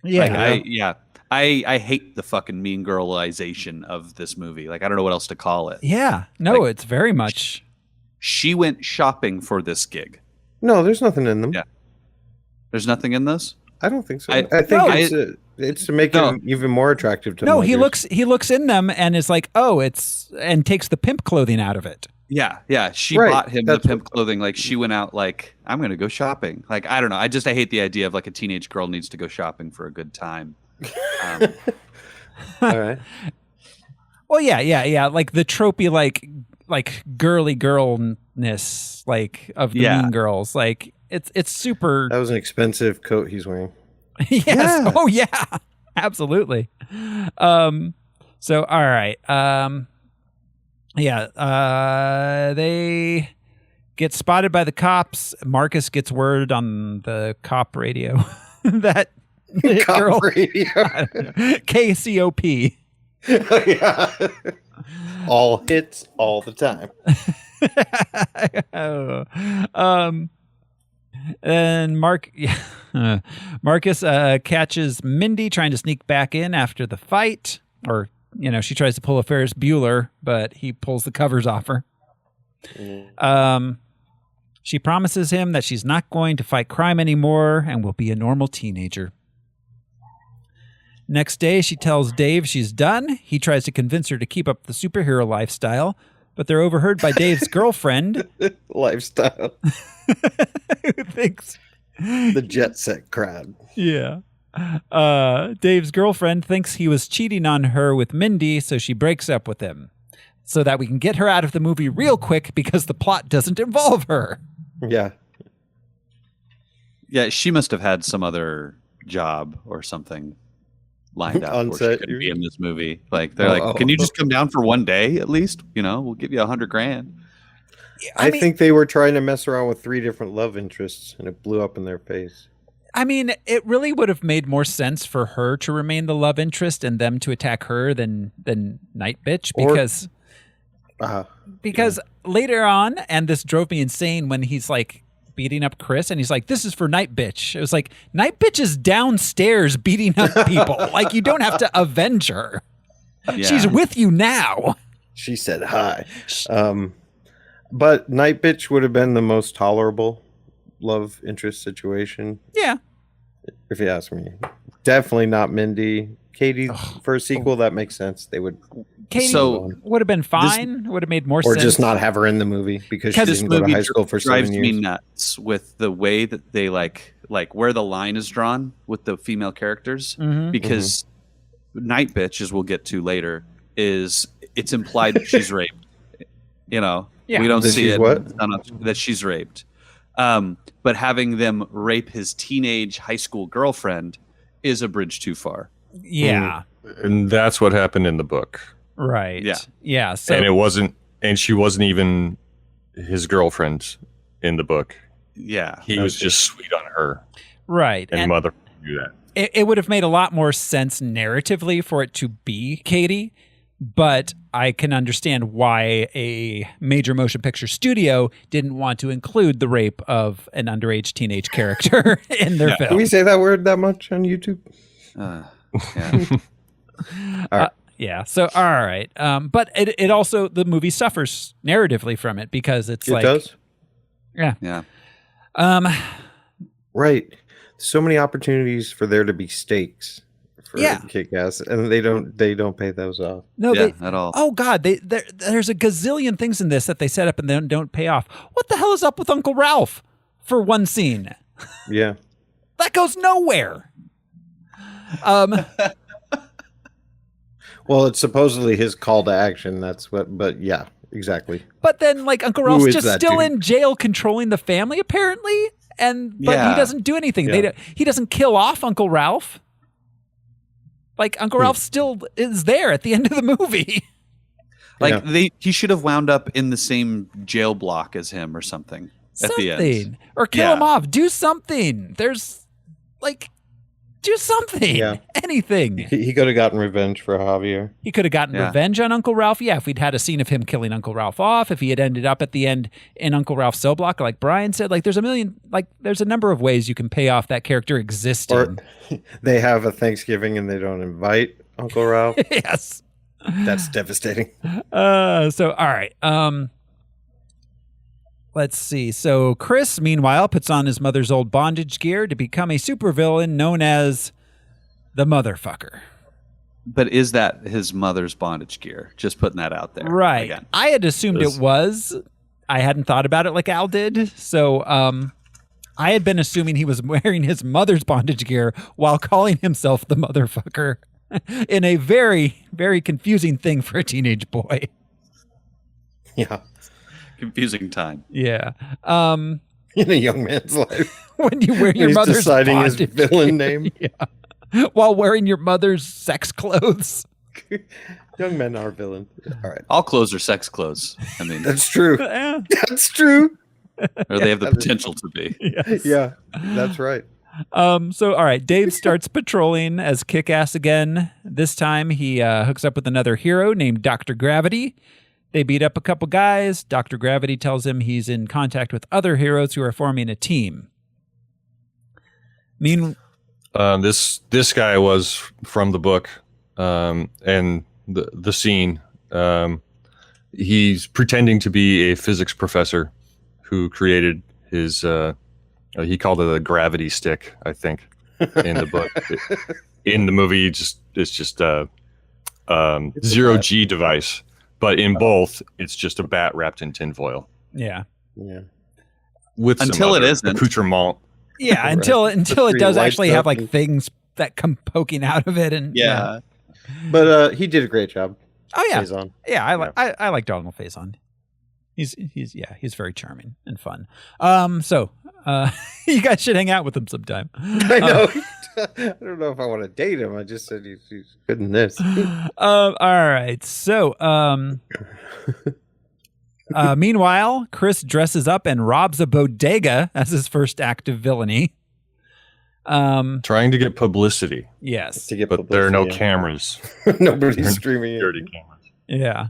Yeah, I hate the fucking mean girlization of this movie. Like I don't know what else to call it. Yeah, no, it's very much. She went shopping for this gig. No, there's nothing in them. Yeah. There's nothing in this? I don't think so. I think it's to make it even more attractive to No, he looks in them and is like, and takes the pimp clothing out of it. Yeah. She bought him the pimp clothing. Like she went out like, I'm going to go shopping. Like, I don't know. I hate the idea of like a teenage girl needs to go shopping for a good time. All right. Well, yeah. Like the tropey, like girly girlness, like of the Mean Girls. Like it's super. That was an expensive coat he's wearing. Yes. Yeah. Oh yeah. Absolutely. So all right. They get spotted by the cops. Marcus gets word on the cop radio that cop girl, radio. KCOP. Yeah. All hits all the time. And Marcus catches Mindy trying to sneak back in after the fight, or she tries to pull a Ferris Bueller, but he pulls the covers off her. She promises him that she's not going to fight crime anymore and will be a normal teenager. Next day, she tells Dave she's done. He tries to convince her to keep up the superhero lifestyle, but they're overheard by Dave's girlfriend. Lifestyle. Who thinks? The jet set crowd. Yeah. Dave's girlfriend thinks he was cheating on her with Mindy, so she breaks up with him so that we can get her out of the movie real quick because the plot doesn't involve her. Yeah. Yeah, she must have had some other job or something lined up on where she could be in this movie. Like they're like, can you just come down for one day at least? We'll give you $100,000. I think they were trying to mess around with 3 different love interests, and it blew up in their face. I mean, it really would have made more sense for her to remain the love interest and them to attack her than Night Bitch, because later on, and this drove me insane when he's like beating up Chris and he's like, this is for Night Bitch. It was like, Night Bitch is downstairs beating up people. Like, you don't have to avenge her. Yeah. She's with you now. She said hi. But Night Bitch would have been the most tolerable love interest situation. Yeah. If you ask me. Definitely not Mindy. Katie, for a sequel, that makes sense. They would. Katie would have been fine. Would have made more or sense. Or just not have her in the movie because she didn't go to high school for 7 years. Drives me nuts with the way that they like where the line is drawn with the female characters. Mm-hmm. Because Night Bitch, as we'll get to later, it's implied that she's raped. We don't see it that she's raped. But having them rape his teenage high school girlfriend is a bridge too far. Yeah. And that's what happened in the book. Right. Yeah. Yeah. So And she wasn't even his girlfriend in the book. Yeah. He was just sweet on her. Right. And mother knew that. It would have made a lot more sense narratively for it to be Katie, but I can understand why a major motion picture studio didn't want to include the rape of an underage teenage character in their film. Can we say that word that much on YouTube? Yeah. All right. Yeah. So, all right. But it also, the movie suffers narratively from it because it does? Yeah. Yeah. Right. So many opportunities for there to be stakes for Kick-Ass, and they don't pay those off. No, at all. Oh God, there's a gazillion things in this that they set up and then don't pay off. What the hell is up with Uncle Ralph for one scene? Yeah. That goes nowhere. Well, it's supposedly his call to action. But yeah, exactly. But then, like, Uncle Ralph's just still in jail controlling the family, apparently, but he doesn't do anything. Yeah. He doesn't kill off Uncle Ralph. Like, Uncle Ralph still is there at the end of the movie. Like he should have wound up in the same jail block as him or something at the end. Or kill him off. Do something. There's do something. Yeah. Anything. He could have gotten revenge for Javier. He could have gotten revenge on Uncle Ralph. Yeah, if we'd had a scene of him killing Uncle Ralph off, if he had ended up at the end in Uncle Ralph's cell block, like Brian said, there's a number of ways you can pay off that character existing. Or they have a Thanksgiving and they don't invite Uncle Ralph. Yes. That's devastating. All right. Let's see. So Chris, meanwhile, puts on his mother's old bondage gear to become a supervillain known as the Motherfucker. But is that his mother's bondage gear? Just putting that out there. Right. Again. I had assumed it was. I hadn't thought about it like Al did. So I had been assuming he was wearing his mother's bondage gear while calling himself the Motherfucker in a very, very confusing thing for a teenage boy. Yeah. Confusing time. Yeah. In a young man's life. When you wear your mother's deciding his bondage villain name. Yeah. While wearing your mother's sex clothes. Young men are villains. All right. All clothes are sex clothes. I mean, that's true. Yeah. That's true. Or they have the potential to be. Yes. Yeah, that's right. So, all right, Dave starts patrolling as Kick-Ass again. This time he hooks up with another hero named Dr. Gravity. They beat up a couple guys. Dr. Gravity tells him he's in contact with other heroes who are forming a team. This guy was from the book, and the scene. He's pretending to be a physics professor who created his. He called it a gravity stick, I think, in the book. In the movie, it's just a zero-G device. But in both, it's just a bat wrapped in tinfoil. Yeah. Yeah. Until it isn't. Accoutrement. Yeah, until it does actually have things that come poking out of it, and yeah. But he did a great job. Oh yeah, Faison. Yeah, I like Donald Faison. He's very charming and fun. So you guys should hang out with him sometime. I know. I don't know if I want to date him. I just said he's good in this. All right. So meanwhile, Chris dresses up and robs a bodega as his first act of villainy. Trying to get publicity. Yes. But there are no cameras. Nobody's streaming security cameras. Yeah.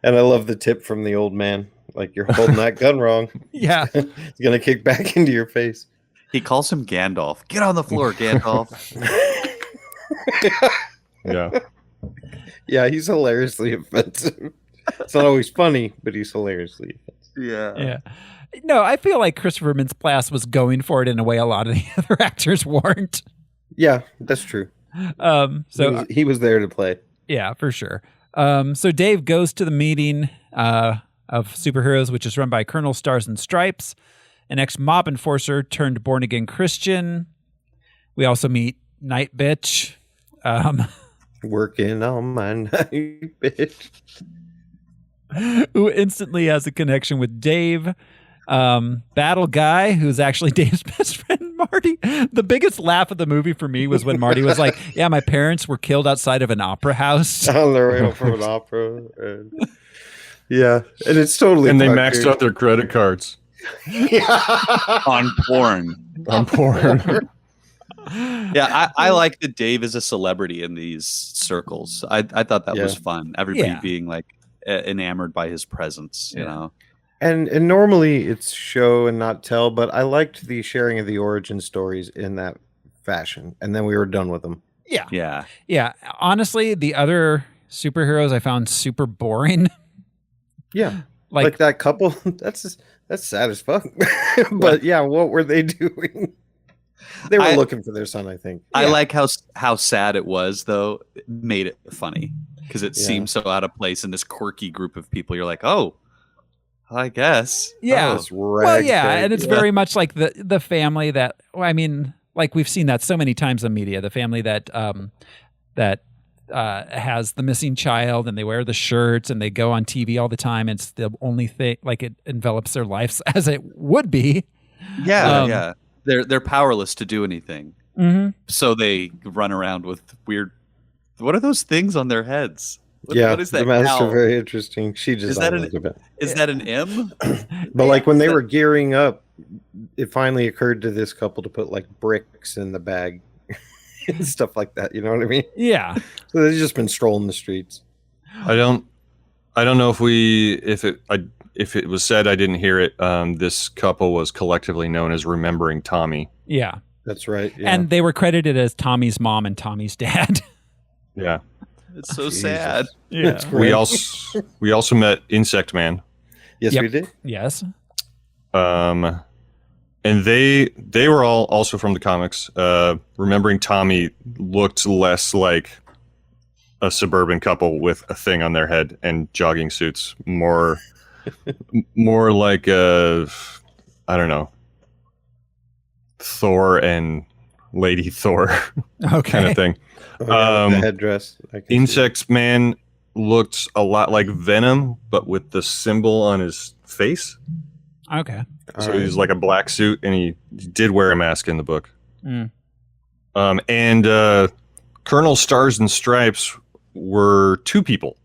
And I love the tip from the old man. Like, you're holding that gun wrong. Yeah. It's going to kick back into your face. He calls him Gandalf. Get on the floor, Gandalf. Yeah. Yeah, he's hilariously offensive. It's not always funny, but he's hilariously offensive. Yeah. No, I feel like Christopher Mintz-Plasse was going for it in a way a lot of the other actors weren't. Yeah, that's true. So he was there to play. Yeah, for sure. So Dave goes to the meeting of superheroes, which is run by Colonel Stars and Stripes, an ex-mob enforcer turned born-again Christian. We also meet Night Bitch. Working on my night bitch. Who instantly has a connection with Dave. Battle Guy, who's actually Dave's best friend, Marty. The biggest laugh of the movie for me was when Marty was like, yeah, my parents were killed outside of an opera house. On their way home from an opera. Yeah, and it's totally... And they maxed out their credit cards. On porn. Yeah, I like that Dave is a celebrity in these circles. I thought that was fun. Everybody being like enamored by his presence, you know. And normally it's show and not tell, but I liked the sharing of the origin stories in that fashion, and then we were done with them. Yeah. Honestly, the other superheroes I found super boring. Yeah, like that couple. That's sad as fuck. But yeah, what were they doing? They were looking for their son, I think. I like how sad it was, though. It made it funny because it seemed so out of place in this quirky group of people. You're like, oh, I guess. Yeah. And it's very much like the family that, I mean, like we've seen that so many times in media. The family that has the missing child, and they wear the shirts and they go on TV all the time. It's the only thing, like it envelops their lives as it would be. Yeah. They're powerless to do anything. Mm-hmm. So they run around with weird. What are those things on their heads? What is that? The masks Owl? are very interesting. She designed it a bit. Is that an M? But like when they were gearing up, it finally occurred to this couple to put like bricks in the bag and stuff like that. You know what I mean? Yeah. So they've just been strolling the streets. I don't know if it was said, I didn't hear it. This couple was collectively known as Remembering Tommy. Yeah. That's right. Yeah. And they were credited as Tommy's mom and Tommy's dad. Yeah. It's so sad. Yeah. We also met Insect Man. Yes, we did. Yes. And they were all also from the comics. Remembering Tommy looked less like a suburban couple with a thing on their head and jogging suits, more like I don't know, Thor and Lady Thor kind of thing. The headdress. Insect Man looked a lot like Venom, but with the symbol on his face. Okay. So he's like a black suit, and he did wear a mask in the book. Mm. And Colonel Stars and Stripes were two people,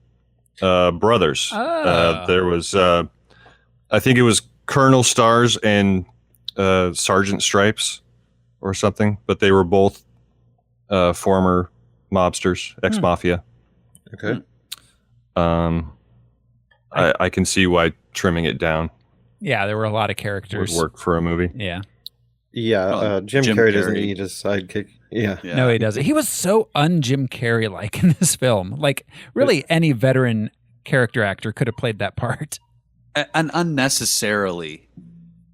brothers. There was, I think it was Colonel Stars and Sergeant Stripes or something, but they were both former mobsters, ex-mafia. Okay. I can see why trimming it down. Yeah, there were a lot of characters. Would work for a movie. Yeah. Yeah, Jim Carrey doesn't need a sidekick. Yeah. No, he doesn't. He was so un-Jim Carrey-like in this film. Like, really, any veteran character actor could have played that part. And unnecessarily,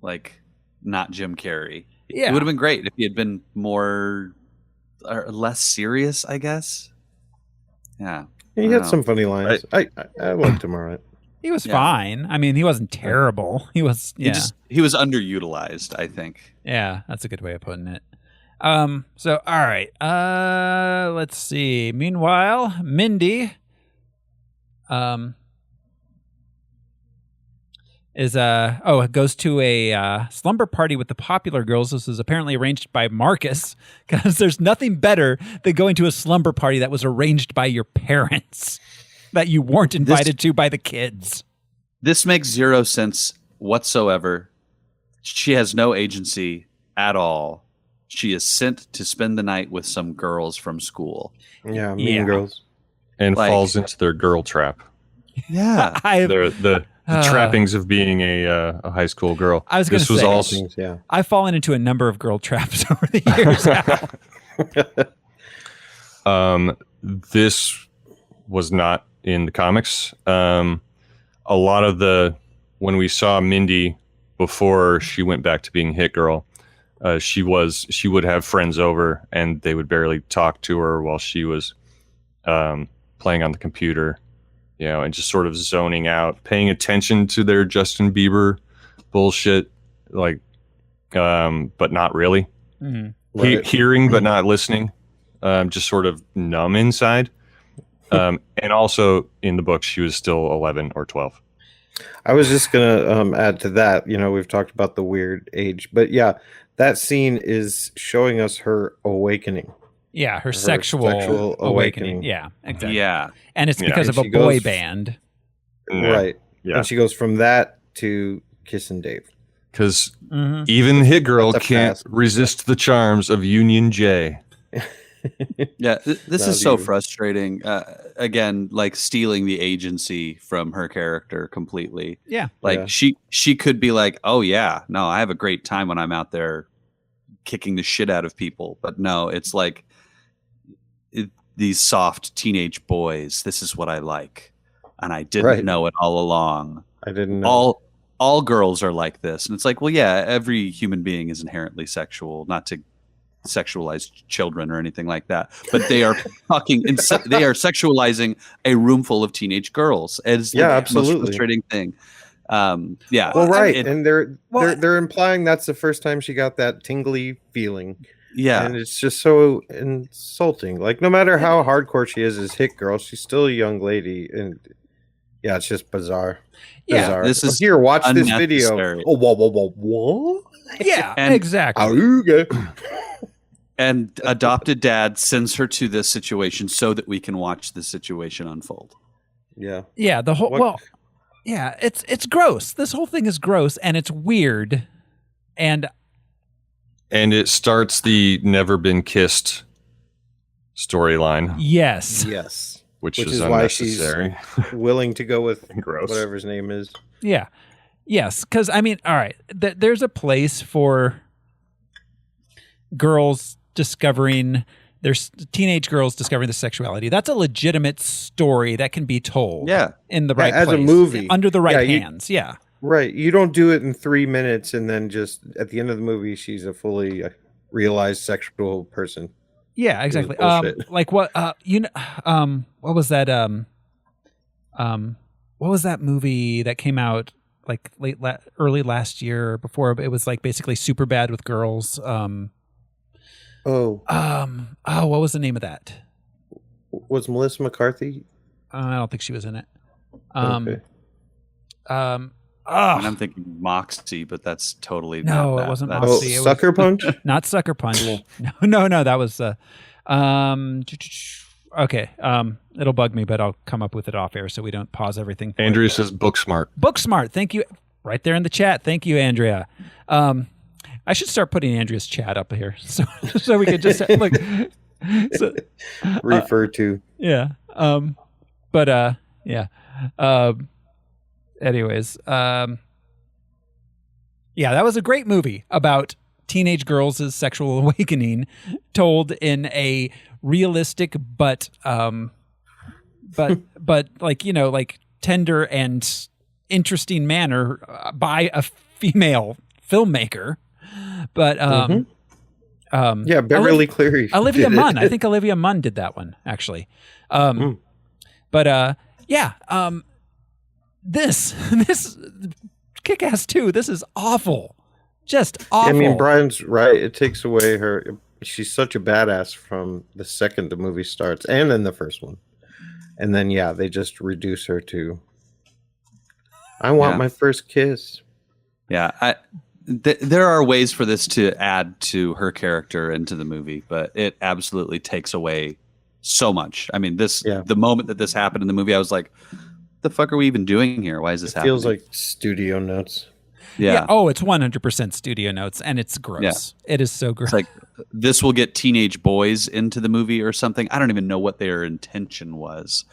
like, not Jim Carrey. Yeah. It would have been great if he had been more or less serious, I guess. Yeah. He had some funny lines. I liked him all right. He was fine. I mean, he wasn't terrible. He was, he was underutilized, I think. Yeah, that's a good way of putting it. So, all right. Let's see. Meanwhile, Mindy goes to a slumber party with the popular girls. This was apparently arranged by Marcus, because there's nothing better than going to a slumber party that was arranged by your parents, that you weren't invited to by the kids. This makes zero sense whatsoever. She has no agency at all. She is sent to spend the night with some girls from school. Yeah, mean girls. And falls into their girl trap. Yeah. The trappings of being a high school girl. I was going to say, I've fallen into a number of girl traps over the years. This was not in the comics. A lot of when we saw Mindy before she went back to being Hit Girl, she would have friends over and they would barely talk to her while she was playing on the computer, and just sort of zoning out, paying attention to their Justin Bieber bullshit, like, but not really. Mm-hmm. Hearing but not listening, just sort of numb inside. And also in the book, she was still 11 or 12. I was just going to add to that. We've talked about the weird age, but yeah, that scene is showing us her awakening. Yeah, her sexual awakening. Yeah, exactly. Yeah. And it's because of a boy band. Right. Yeah. And she goes from that to Kissin' Dave. Because even Hit Girl can't resist the charms of Union J. Yeah, this is so frustrating. Again, like stealing the agency from her character completely. Yeah. Like she could be like, oh yeah, no, I have a great time when I'm out there kicking the shit out of people. But no, it's like these soft teenage boys. This is what I like. And I didn't know it all along. I didn't know. All girls are like this. And it's like, well, yeah, every human being is inherently sexual, not to sexualize children or anything like that, but they are they are sexualizing a room full of teenage girls. It's the most frustrating thing. Yeah. Well, right. And they're implying that's the first time she got that tingly feeling. Yeah. And it's just so insulting. Like, no matter how hardcore she is as Hit Girl, she's still a young lady. And yeah, it's just bizarre. Yeah. Bizarre. This is here, watch this video. Oh, whoa. Yeah, and exactly. And adopted dad sends her to this situation so that we can watch the situation unfold. Yeah. Yeah, the whole it's gross. This whole thing is gross and it's weird. And it starts the never been kissed storyline. Yes. Which is unnecessary. Why she's willing to go with Gross. whatever his name is. Yeah. Yes, cuz I mean, all right, there's a place for girls discovering there's teenage girls discovering the sexuality. That's a legitimate story that can be told. Yeah. In the right as place. a movie. Under the right hands. Yeah. Right. You don't do it in 3 minutes and then just at the end of the movie, she's a fully realized sexual person. Yeah, exactly. Like what? What was that? What was that movie that came out like early last year? Or before it was like basically super bad with girls. What was the name of that? Was Melissa McCarthy? I don't think she was in it. Okay. I'm thinking Moxie, but that's totally no, not it wasn't That's- Moxie. It Sucker Punch? Not Sucker Punch. No, that was okay. It'll bug me, but I'll come up with it off air so we don't pause everything. Andrea says Booksmart. Booksmart. Thank you. Right there in the chat. Thank you, Andrea. I should start putting Andrea's chat up here so we could just look. So, refer to. Yeah. Yeah. Anyways, yeah, that was a great movie about teenage girls' sexual awakening, told in a realistic but like like tender and interesting manner by a female filmmaker. But yeah, Beverly Cleary. Olivia Munn. I think Olivia Munn did that one actually. But yeah. This Kick-Ass 2, this is awful. Just awful. I mean, Brian's right. It takes away her. She's such a badass from the second the movie starts and in the first one. And then, yeah, they just reduce her to, I want my first kiss. Yeah. There are ways for this to add to her character into the movie, but it absolutely takes away so much. I mean, the moment that this happened in the movie, I was like, the fuck are we even doing here? Why is this happening? Feels like studio notes. Yeah. Oh, it's 100% studio notes, and it's gross. Yeah. It is so gross. It's like this will get teenage boys into the movie or something. I don't even know what their intention was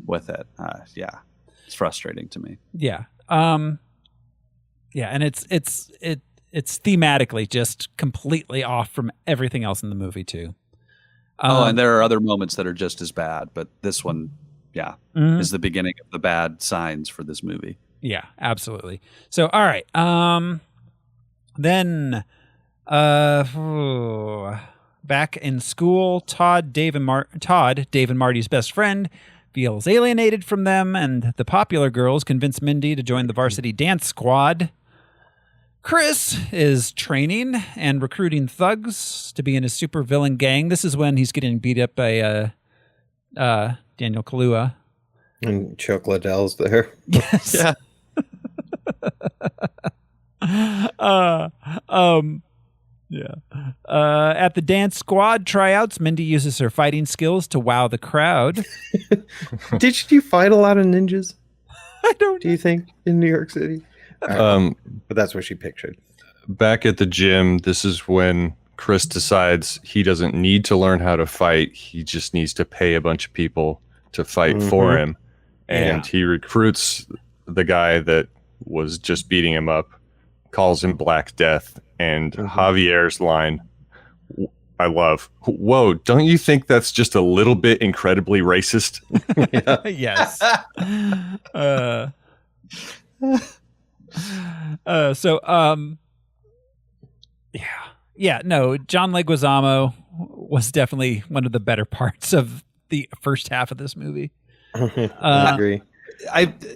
with it. Yeah, it's frustrating to me. Yeah. Yeah, and it's thematically just completely off from everything else in the movie too. And there are other moments that are just as bad, but this one. Yeah, is the beginning of the bad signs for this movie. Yeah, absolutely. So, all right. Then, back in school, Todd, Dave and Marty's best friend, feels alienated from them, and the popular girls convince Mindy to join the varsity dance squad. Chris is training and recruiting thugs to be in his supervillain gang. This is when he's getting beat up by Daniel Kaluuya. And Chuck Liddell's there. Yes. Yeah. At the dance squad tryouts, Mindy uses her fighting skills to wow the crowd. Did you fight a lot of ninjas? I don't. Do you think in New York City? But that's what she pictured. Back at the gym, this is when Chris decides he doesn't need to learn how to fight. He just needs to pay a bunch of people to fight for him. And he recruits the guy that was just beating him up, calls him Black Death, and Javier's line, I love, whoa, don't you think that's just a little bit incredibly racist? Yes. Yeah, no, John Leguizamo was definitely one of the better parts of the first half of this movie. I agree.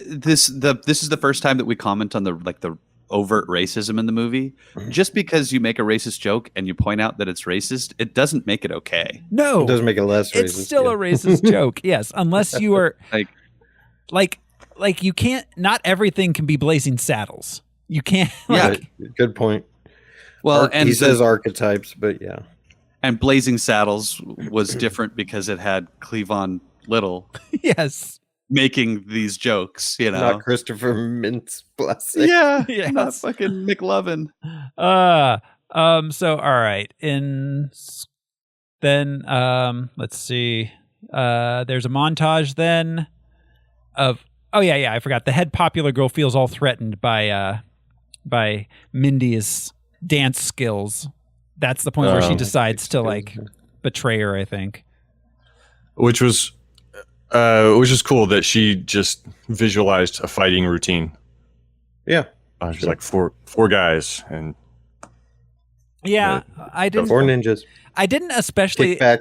This is the first time that we comment on the overt racism in the movie. Just because you make a racist joke and you point out that it's racist, it doesn't make it okay. No, it doesn't make it less racist. It's still a racist joke. Yes, unless you are like you can't. Not everything can be Blazing Saddles. You can't. Good point. Well, and he says archetypes, but yeah. And Blazing Saddles was different because it had Cleavon Little. Yes. making these jokes, you know. Not Christopher Mintz-Plasse. Yeah, Yes. not fucking McLovin. So all right. Let's see. There's a montage then of I forgot. The head popular girl feels all threatened by Mindy's dance skills. That's the point where she decides to like betray her, I think. Which was cool that she just visualized a fighting routine. Yeah. She's like four guys and I didn't. 4 ninjas. I didn't especially. Kick back.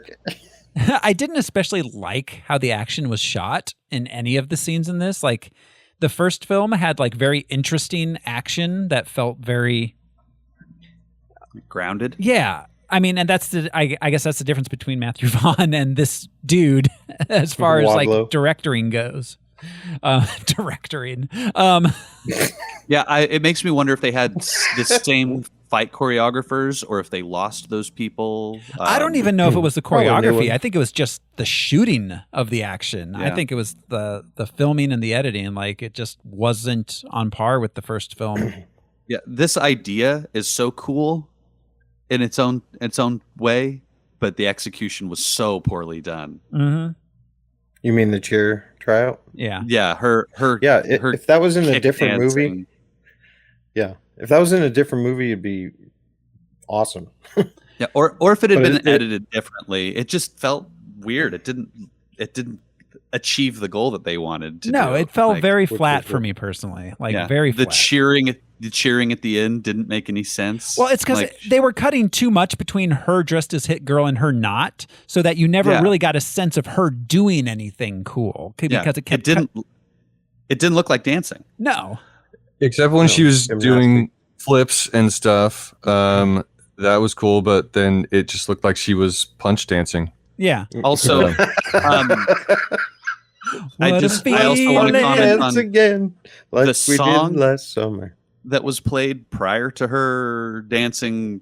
I didn't especially like how the action was shot in any of the scenes in this. Like the first film had like very interesting action that felt very grounded. Yeah. I mean, and that's I guess that's the difference between Matthew Vaughn and this dude as far as like directing goes. Directing. It makes me wonder if they had the same fight choreographers or if they lost those people. I don't even know if it was the choreography. I think it was just the shooting of the action. Yeah. I think it was the filming and the editing. Like it just wasn't on par with the first film. Yeah, this idea is so cool in its own way, but the execution was so poorly done. Mm-hmm. You mean the cheer tryout? Yeah. Yeah, her if that was in a different dancing. movie. Yeah. If that was in a different movie, it'd be awesome. Yeah, or if it had been edited differently, it just felt weird. It didn't achieve the goal that they wanted to do. It felt very flat for me personally. Like very flat. The cheering at the end didn't make any sense. Well, it's because they were cutting too much between her dressed as Hit Girl and her not, so that you never really got a sense of her doing anything cool. Because it didn't look like dancing. No. Except when she was doing flips and stuff. That was cool, but then it just looked like she was punch dancing. Yeah. Also, I also want to comment on again, like the we song did last summer that was played prior to her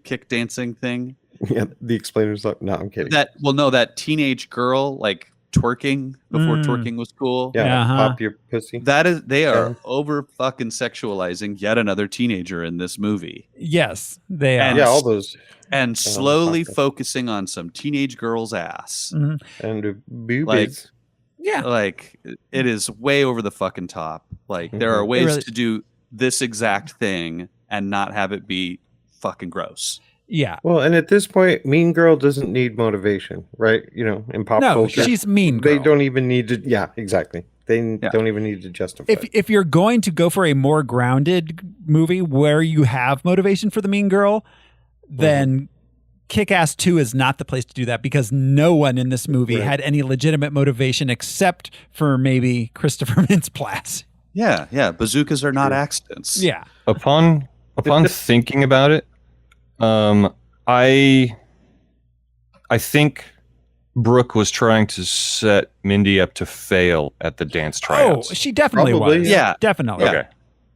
kick dancing thing. Yeah, the explainer's like, no, I'm kidding. That teenage girl like twerking before twerking was cool. Yeah, pop your pussy. They are over fucking sexualizing yet another teenager in this movie. Yes, they are. And, all those. And slowly focusing on some teenage girl's ass. Mm-hmm. And boobies. Like it is way over the fucking top. Like there are ways to do this exact thing and not have it be fucking gross. Yeah. Well, and at this point, Mean Girl doesn't need motivation, right? You know, in pop culture. She's Mean Girl. They don't even need to. Yeah, exactly. They don't even need to justify. If you're going to go for a more grounded movie where you have motivation for the Mean Girl, then Kick-Ass 2 is not the place to do that, because no one in this movie had any legitimate motivation except for maybe Christopher Mintz-Plasse. Yeah. Bazookas are not accidents. Yeah. Upon thinking about it, I think Brooke was trying to set Mindy up to fail at the dance tryouts. Oh, she definitely was. Yeah, definitely. Okay.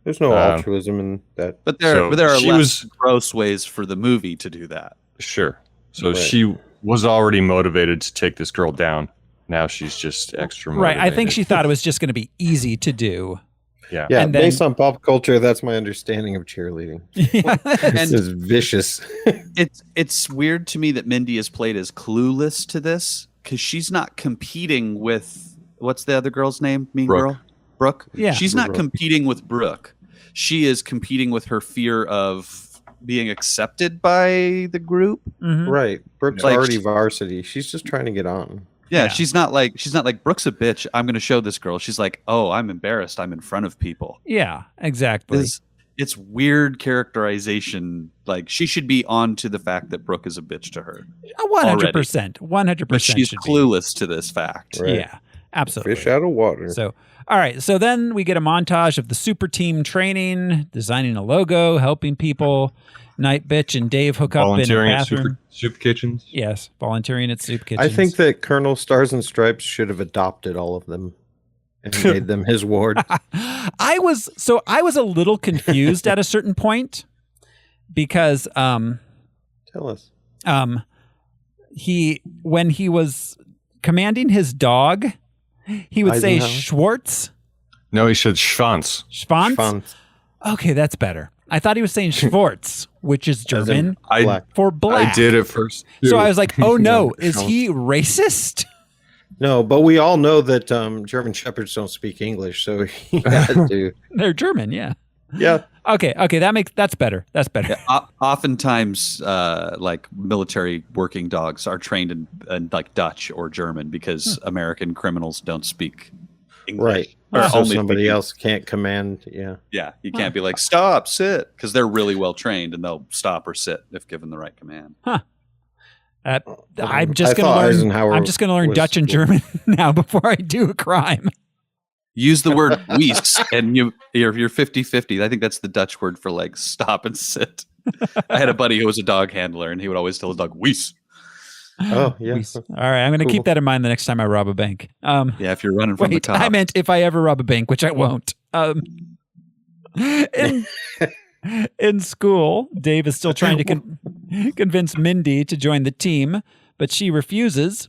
There's no altruism in that. But there are less gross ways for the movie to do that. Sure. So she was already motivated to take this girl down. Now she's just extra motivated. Right. I think she thought it was just going to be easy to do. Yeah. Yeah. And based on pop culture, that's my understanding of cheerleading. This is vicious. It's weird to me that Mindy is played as clueless to this, because she's not competing with, what's the other girl's name? Mean Girl? Brooke. Yeah. She's not competing with Brooke. She is competing with her fear of being accepted by the group. Mm-hmm. Right. Brooke's already varsity. She's just trying to get on. Yeah, she's not like Brooke's a bitch. I'm going to show this girl. She's like, oh, I'm embarrassed. I'm in front of people. Yeah, exactly. It's weird characterization. Like, she should be on to the fact that Brooke is a bitch to her. 100%. 100%. But she's clueless to this fact. Right. Yeah, absolutely. Fish out of water. So, all right. So then we get a montage of the super team training, designing a logo, helping people. Night Bitch and Dave hook up in a bathroom. Soup kitchens. Yes, volunteering at soup kitchens. I think that Colonel Stars and Stripes should have adopted all of them and made them his ward. I was a little confused at a certain point, because tell us. When he was commanding his dog, He would say Eisenhower? Schwartz. No, he said Schwanz. Schwanz? Okay, that's better. I thought he was saying Schwartz, which is German for black. I did at first. So I was like, oh no, is he racist? No, but we all know that German Shepherds don't speak English, so he had to. They're German, yeah. Yeah. Okay, that's better. That's better. Yeah, oftentimes, like military working dogs are trained in like Dutch or German because American criminals don't speak English. Right. Or So only somebody speak else can't command. Yeah. Yeah, you can't be like stop, sit, because they're really well trained and they'll stop or sit if given the right command. Huh. I'm just going to learn Dutch and German now before I do a crime. Use the word wees and you're 50-50. I think that's the Dutch word for like stop and sit. I had a buddy who was a dog handler and he would always tell his dog wees. Oh, yeah. All right, I'm going to keep that in mind the next time I rob a bank. Yeah, if you're running from the cops. I meant if I ever rob a bank, which I won't. In school, Dave is still trying to convince Mindy to join the team, but she refuses.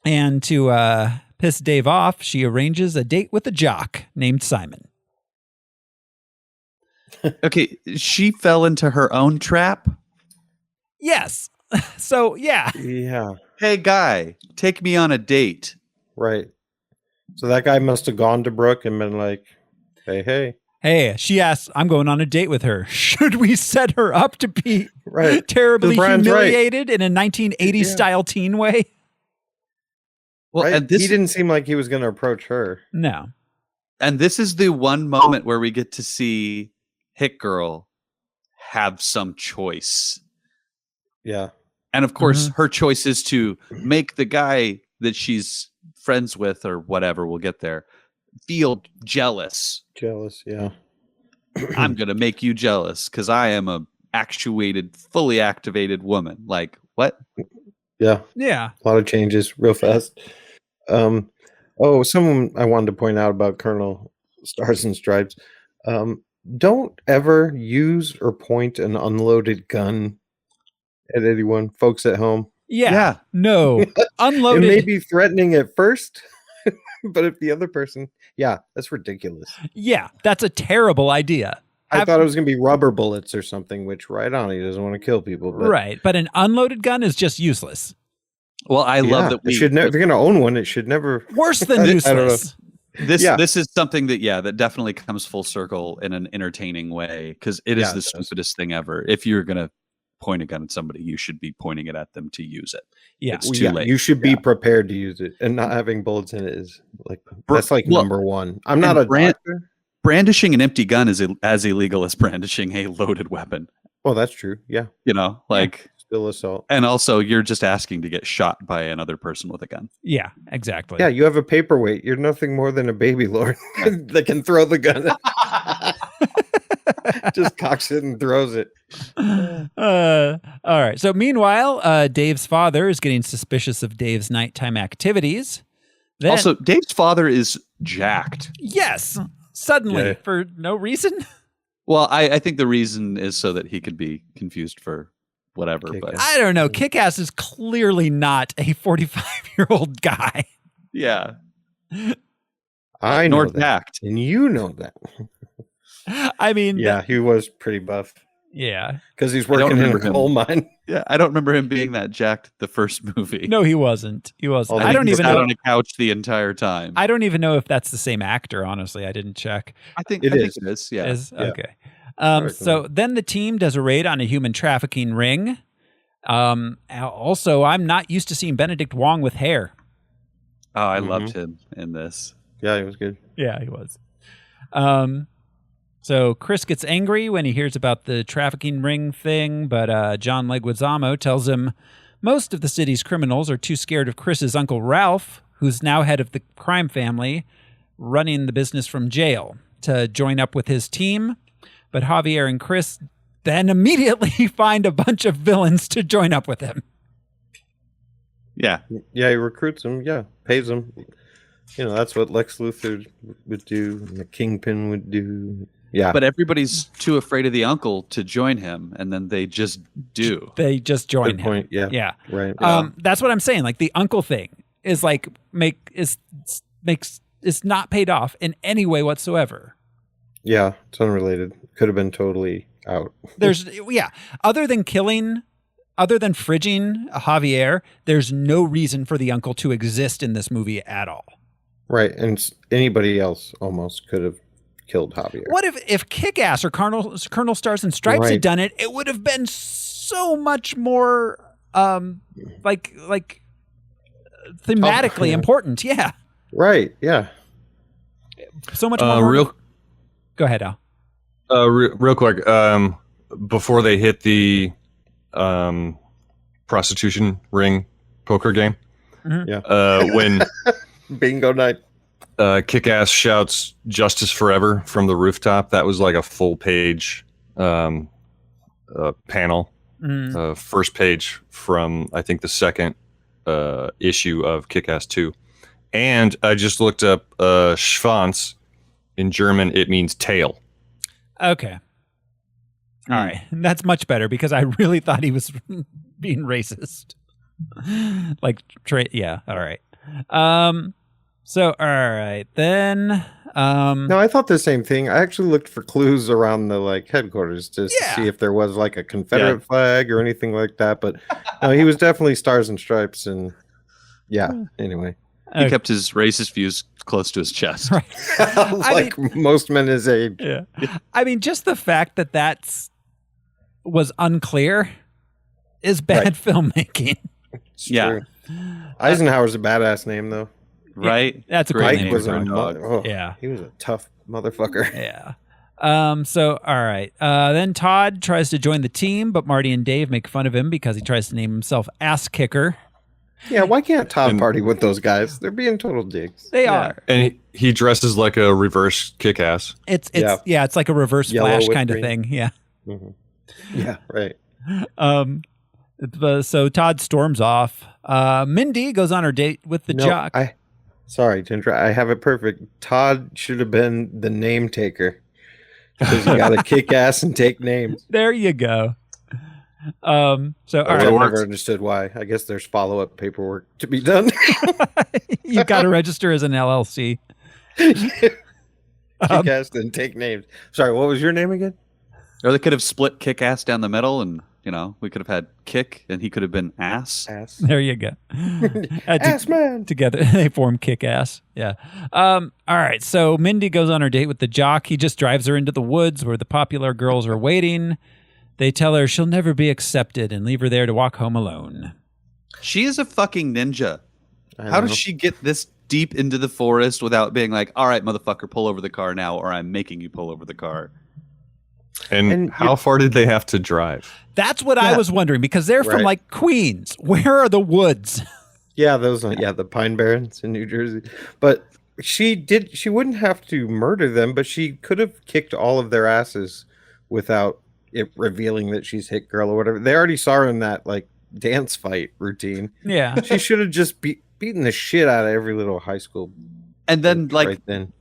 And to piss Dave off, she arranges a date with a jock named Simon. Okay, she fell into her own trap? Yes. So, yeah. Yeah. Hey, guy, take me on a date. Right. So that guy must have gone to Brooke and been like, hey. Hey, she asks, I'm going on a date with her. Should we set her up to be terribly humiliated in a 1980s style teen way? Well, and he didn't seem like he was going to approach her. No. And this is the one moment where we get to see Hit Girl have some choice. Yeah. And of course, her choice is to make the guy that she's friends with or whatever, we'll get there, feel jealous. Yeah. I'm going to make you jealous because I am a fully activated woman. Like, what? Yeah. Yeah. A lot of changes real fast. Someone I wanted to point out about Colonel Stars and Stripes. Don't ever use or point an unloaded gun at anyone, folks at home. Yeah. No. Unloaded. It may be threatening at first, but if the other person, that's ridiculous. Yeah, that's a terrible idea. I thought it was going to be rubber bullets or something, which right on, he doesn't want to kill people. But, right, but an unloaded gun is just useless. Well, I love that if you're going to own one, it should never... Worse than useless. This is something that definitely comes full circle in an entertaining way because it is the stupidest thing ever. If you're going to point a gun at somebody, you should be pointing it at them to use it. Yeah, it's too late. You should be prepared to use it, and not having bullets in it is that's number one. I'm not a doctor. Brandishing an empty gun is as illegal as brandishing a loaded weapon. Well, that's true. Yeah, still assault. And also, you're just asking to get shot by another person with a gun. Yeah, exactly. Yeah, you have a paperweight. You're nothing more than a baby lord that can throw the gun. Just cocks it and throws it. All right. So meanwhile, Dave's father is getting suspicious of Dave's nighttime activities. Also, Dave's father is jacked. Yes. Suddenly, for no reason. Well, I think the reason is so that he could be confused for whatever. But I don't know. Kick-Ass is clearly not a 45-year-old guy. Yeah. I know that. Jacked. And you know that. I mean... Yeah, he was pretty buff. Yeah. Because he's working in a coal mine. Yeah, I don't remember him being that jacked the first movie. No, he wasn't. He wasn't. I don't even know. On a couch the entire time. I don't even know if that's the same actor, honestly. I didn't check. I think it is. Yeah. Okay. So then the team does a raid on a human trafficking ring. Also, I'm not used to seeing Benedict Wong with hair. Oh, I loved him in this. Yeah, he was good. Yeah, he was. So Chris gets angry when he hears about the trafficking ring thing, but John Leguizamo tells him most of the city's criminals are too scared of Chris's Uncle Ralph, who's now head of the crime family, running the business from jail, to join up with his team. But Javier and Chris then immediately find a bunch of villains to join up with him. Yeah. Yeah, he recruits them. Yeah, pays them. You know, that's what Lex Luthor would do, and the Kingpin would do. Yeah. But everybody's too afraid of the uncle to join him, and then they just do. They just join him. Point. Yeah. Yeah. Right. That's what I'm saying. Like the uncle thing is like is not paid off in any way whatsoever. Yeah, it's unrelated. Could have been totally out. Other than fridging Javier, there's no reason for the uncle to exist in this movie at all. Right, and anybody else almost could have killed Javier. What if Kick-Ass or Colonel Stars and Stripes had done it? It would have been so much more thematically important. Yeah. Right. Yeah. So much more. Go ahead, Al. Real quick, before they hit the prostitution ring poker game, when bingo night, Kick-Ass shouts "Justice Forever" from the rooftop. That was like a full page panel, first page from I think the second issue of Kick-Ass 2. And I just looked up Schwanz. In German, it means tail. Okay. All right. That's much better because I really thought he was being racist. Yeah. All right. So, all right. Then. No, I thought the same thing. I actually looked for clues around the headquarters to see if there was a Confederate flag or anything like that. But no, he was definitely Stars and Stripes. And anyway. He kept his racist views close to his chest. Right. Most men his age. Yeah. I mean, just the fact that was unclear is bad filmmaking. True. Eisenhower's a badass name, though. Right? That's a great name. Was he was a tough motherfucker. Yeah. So, all right. Then Todd tries to join the team, but Marty and Dave make fun of him because he tries to name himself Ass Kicker. Yeah, why can't Todd party with those guys? They're being total dicks. They are. And he dresses like a reverse Kick-Ass. It's like a reverse Yellow Flash with kind green. of thing. Yeah. Mm-hmm. Yeah, right. So Todd storms off. Mindy goes on her date with the jock. Sorry, Ginger. I have it perfect. Todd should have been the name taker. Because you got to kick ass and take names. There you go. All right. I've never understood why. I guess there's follow-up paperwork to be done. You've got to register as an LLC. Kick ass and take names. Sorry, what was your name again? Or they could have split Kick-Ass down the middle, and we could have had Kick, and he could have been Ass. There you go. Ass man. Together they form Kick-Ass. Yeah. All right. So Mindy goes on her date with the jock. He just drives her into the woods where the popular girls are waiting. They tell her she'll never be accepted and leave her there to walk home alone. She is a fucking ninja. How does she get this deep into the forest without being like, all right, motherfucker, pull over the car now, or I'm making you pull over the car? And how far did they have to drive? That's what I was wondering, because they're from Queens. Where are the woods? Yeah, those the Pine Barrens in New Jersey. But she wouldn't have to murder them, but she could have kicked all of their asses without it revealing that she's Hit Girl or whatever. They already saw her in that dance fight routine. Yeah. She should have just beaten the shit out of every little high school. And then then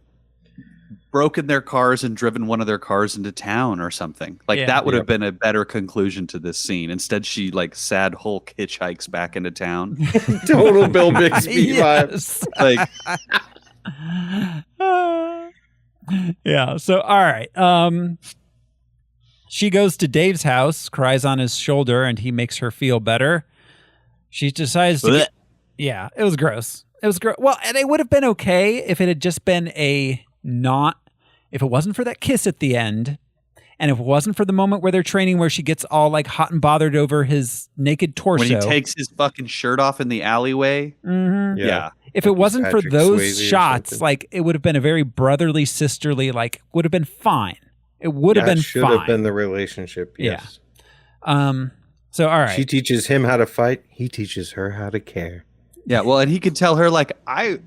broken their cars and driven one of their cars into town or something. That would have been a better conclusion to this scene. Instead, she sad Hulk hitchhikes back into town. Total Bill Bixby vibes. Yeah. So, all right. She goes to Dave's house, cries on his shoulder, and he makes her feel better. She decides to yeah, it was gross. It was gross. Well, and it would have been okay if it had just been if it wasn't for that kiss at the end, and if it wasn't for the moment where they're training where she gets all hot and bothered over his naked torso. When he takes his fucking shirt off in the alleyway. Mm-hmm. Yeah. If it wasn't for those shots, it would have been a very brotherly, sisterly, would have been fine. It would have been fine. Should have been the relationship, yes. Yeah. So, all right. She teaches him how to fight. He teaches her how to care. Yeah, well, and he could tell her, I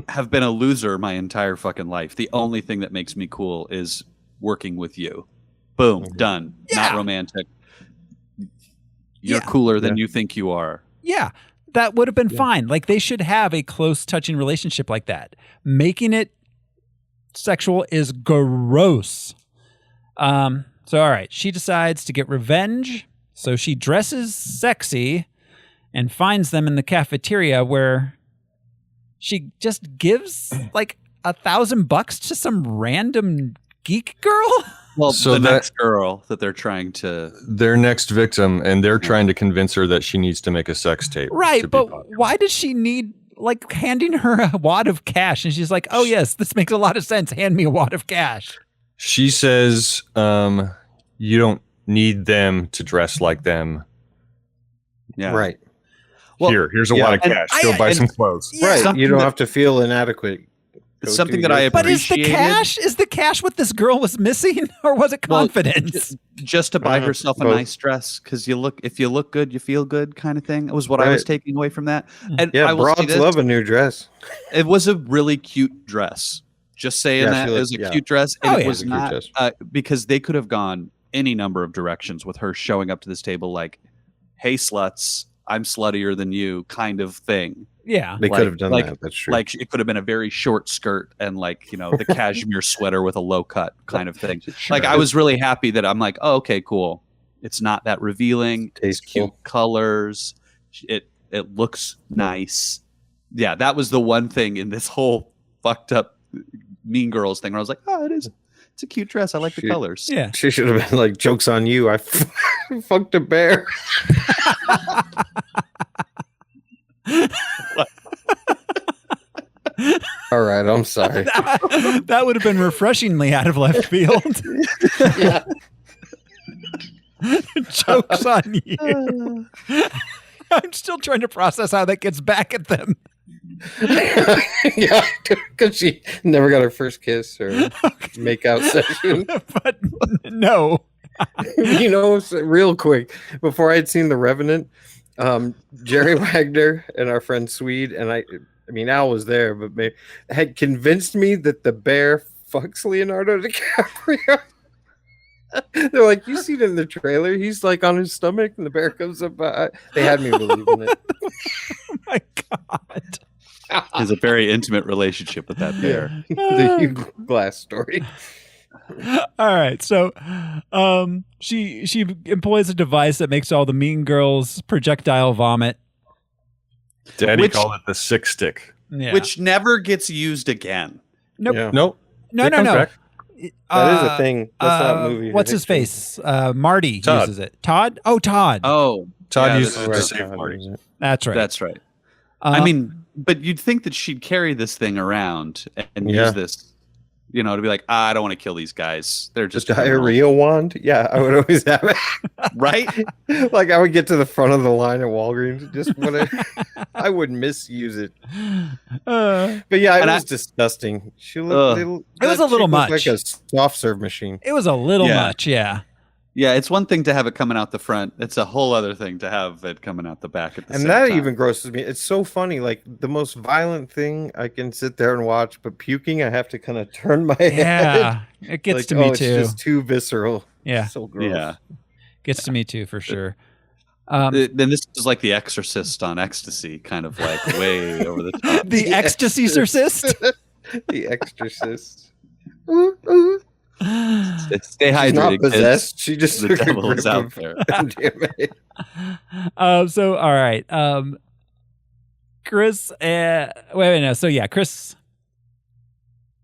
have been a loser my entire fucking life. The only thing that makes me cool is working with you. Boom, done. Yeah. Not romantic. You're cooler than you think you are. Yeah, that would have been fine. They should have a close, touching relationship like that. Making it sexual is gross. So, all right, she decides to get revenge. So she dresses sexy and finds them in the cafeteria where she just gives like $1,000 to some random geek girl. Well, so the next girl that they're trying to... Their next victim, and they're trying to convince her that she needs to make a sex tape. Right, but why does she need, like, handing her a wad of cash? And she's like, oh, yes, this makes a lot of sense. Hand me a wad of cash. She says, you don't need them to dress like them. Yeah. Right. Well, here's a wad of cash. Go buy some clothes. Right. You don't have to feel inadequate. It's something that I appreciated. But is the cash what this girl was missing, or was it confidence? Just to buy herself a nice dress, because if you look good, you feel good, kind of thing. It was what I was taking away from that. And yeah, broads love a new dress. It was a really cute dress. Just saying that it was a cute dress, and it was not because they could have gone any number of directions with her showing up to this table like, "Hey, sluts, I'm sluttier than you," kind of thing. Yeah, they could have done that. That's true. Like it could have been a very short skirt and like, you know, the cashmere sweater with a low cut kind of thing. Like I was really happy that I'm like, oh, okay, cool. It's not that revealing. It's cute colors. It looks nice. Yeah, that was the one thing in this whole fucked up Mean Girls thing where I was like, oh, it's a cute dress. I like the colors. Yeah, she should have been like, joke's on you. I fucked a bear. All right, I'm sorry. That would have been refreshingly out of left field. Yeah. Joke's on you. I'm still trying to process how that gets back at them. Yeah, because she never got her first kiss or makeout session. But no. You know, real quick, before I'd seen The Revenant, Jerry Wagner and our friend Swede, and I mean, Al was there, but had convinced me that the bear fucks Leonardo DiCaprio. They're like, you see it in the trailer. He's like on his stomach, and the bear comes up. They had me believing it. Oh my God. It's a very intimate relationship with that bear. The Hugh Glass story. All right, so she employs a device that makes all the Mean Girls projectile vomit. Daddy called it the sick stick, which never gets used again. Nope. Yeah. Nope. No. That is a thing. That's not a movie. What's his face? Marty uses it. Todd? Oh, Todd. Oh, Todd uses it to save Marty. That's right. That's right. I mean, but you'd think that she'd carry this thing around and use this, you know, to be like, I don't want to kill these guys. They're just diarrhea wand. Yeah, I would always have it. Right? Like I would get to the front of the line at Walgreens. Just I would misuse it. But yeah, it was disgusting. She looked. It was a little much. Like a soft serve machine. It was a little much. Yeah. Yeah, it's one thing to have it coming out the front. It's a whole other thing to have it coming out the back at the same time. And that even grosses me. It's so funny. Like the most violent thing I can sit there and watch, but puking, I have to kind of turn my head. Yeah, it gets to me too. It's just too visceral. Yeah, so gross. Yeah, gets to me too for sure. Then this is like The Exorcist on ecstasy, kind of like way over the top. The Ecstasy-cercist? The Exorcist. Stay hydrated. She's not possessed. She just the devil is out there. So all right, Chris. Wait, no. So yeah, Chris.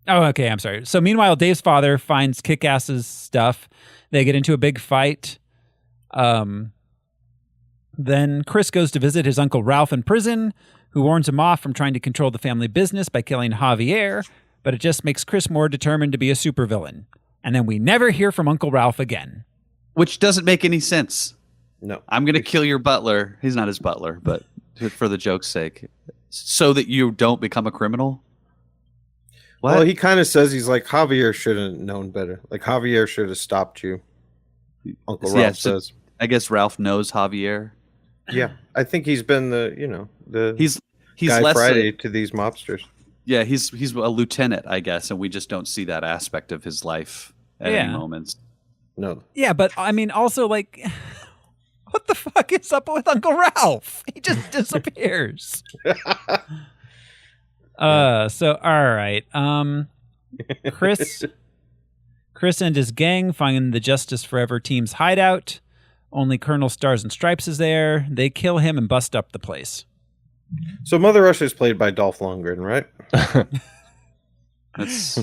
Oh, okay. I'm sorry. So meanwhile, Dave's father finds Kick-Ass's stuff. They get into a big fight. Then Chris goes to visit his uncle Ralph in prison, who warns him off from trying to control the family business by killing Javier. But it just makes Chris more determined to be a supervillain. And then we never hear from Uncle Ralph again. Which doesn't make any sense. No. I'm going to kill your butler. He's not his butler, but for the joke's sake. So that you don't become a criminal? What? Well, he kind of says he's like, Javier should have known better. Like, Javier should have stopped you. Uncle Ralph says. I guess Ralph knows Javier. Yeah. I think he's been he's Guy less Friday to these mobsters. Yeah, he's a lieutenant, I guess, and we just don't see that aspect of his life at any moments. No. Yeah, but I mean, also, like, what the fuck is up with Uncle Ralph? He just disappears. So all right. Chris and his gang find the Justice Forever team's hideout. Only Colonel Stars and Stripes is there. They kill him and bust up the place. So Mother Russia is played by Dolph Lundgren, right?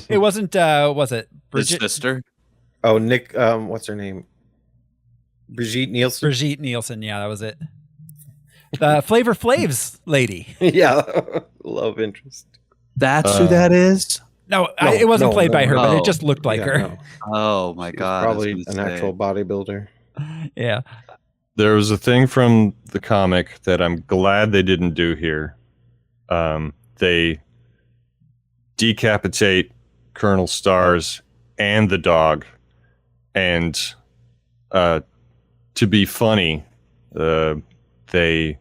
It wasn't. Was it Bridget? His sister? Oh, Nick. What's her name? Brigitte Nielsen. Brigitte Nielsen. Yeah, that was it. The Flavor Flav's lady. Yeah, love interest. That's who that is. No, it wasn't played by her, but it just looked like her. No. Oh my god! Probably an actual bodybuilder. Yeah. There was a thing from the comic that I'm glad they didn't do here. They decapitate Colonel Stars and the dog, and to be funny, they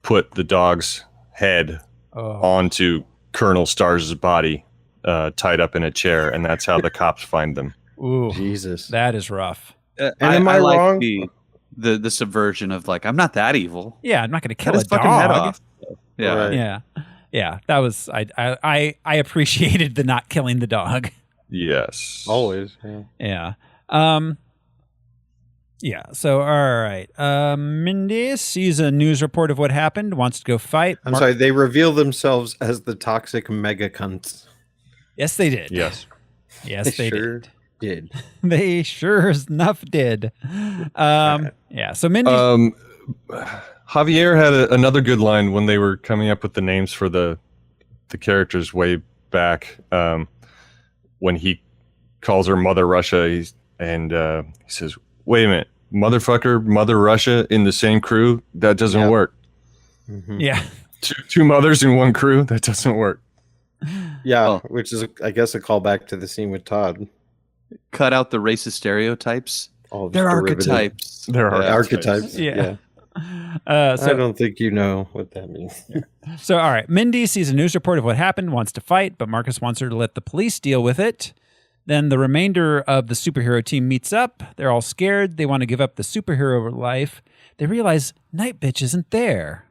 put the dog's head onto Colonel Stars' body, tied up in a chair, and that's how the cops find them. Ooh, Jesus, that is rough. And am I like wrong? The subversion of like, I'm not that evil. Yeah, I'm not going to kill Cut a his fucking head dog. off. Yeah, Right. Yeah. That was I appreciated the not killing the dog. Yes. Always. Yeah. Yeah. So all right. Mindy sees a news report of what happened. Wants to go fight. I'm sorry. They reveal themselves as the toxic mega cunts. Yes, they did. Yes. Yes, they sure did. did. They sure as enough did. Yeah. So Mindy. Javier had another good line when they were coming up with the names for the characters way back. When he calls her Mother Russia, he says, "Wait a minute, motherfucker, Mother Russia in the same crew? That doesn't work." Mm-hmm. Yeah. Two mothers in one crew? That doesn't work. Yeah, which is, I guess, a callback to the scene with Todd. Cut out the racist stereotypes. They're archetypes. They're archetypes. Yeah. I don't think you know what that means. So, all right. Mindy sees a news report of what happened, wants to fight, but Marcus wants her to let the police deal with it. Then the remainder of the superhero team meets up. They're all scared. They want to give up the superhero life. They realize Night Bitch isn't there.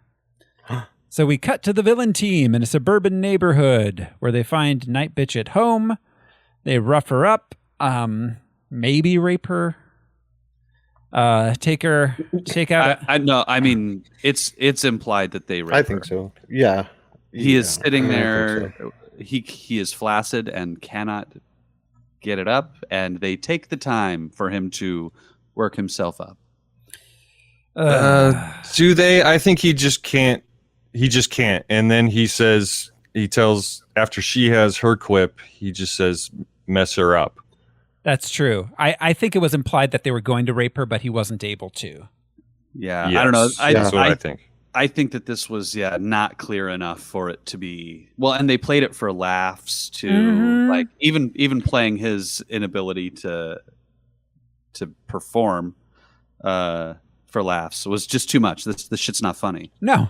So we cut to the villain team in a suburban neighborhood where they find Night Bitch at home. They rough her up, maybe rape her. Take out. I know. I mean, it's implied that they rape I think her. so. Yeah. He is sitting I there. think He is flaccid and cannot get it up, and they take the time for him to work himself up. Do they? I think he just can't. He just can't. And then he tells, after she has her quip, he just says, "Mess her up." That's true. I think it was implied that they were going to rape her, but he wasn't able to. Yeah, Yes. I don't know. That's what I think. I think that this was not clear enough for it to be well, and they played it for laughs too. Mhm. Like even playing his inability to perform for laughs was just too much. This shit's not funny. No,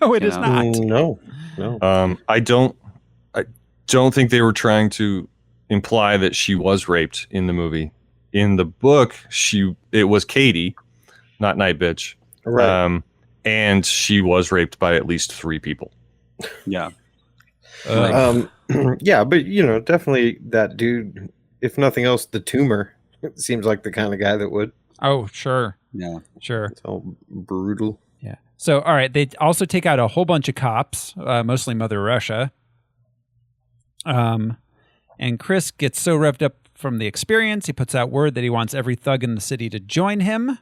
no, it is You not. No. I don't think they were trying to imply that she was raped in the movie. In the book, it was Katie, not Night Bitch. Right. And she was raped by at least 3 people. Yeah. Yeah, but definitely that dude. If nothing else, the tumor seems like the kind of guy that would. Oh, sure. Yeah. Sure. It's all brutal. Yeah. So, all right. They also take out a whole bunch of cops, mostly Mother Russia. And Chris gets so revved up from the experience, he puts out word that he wants every thug in the city to join him.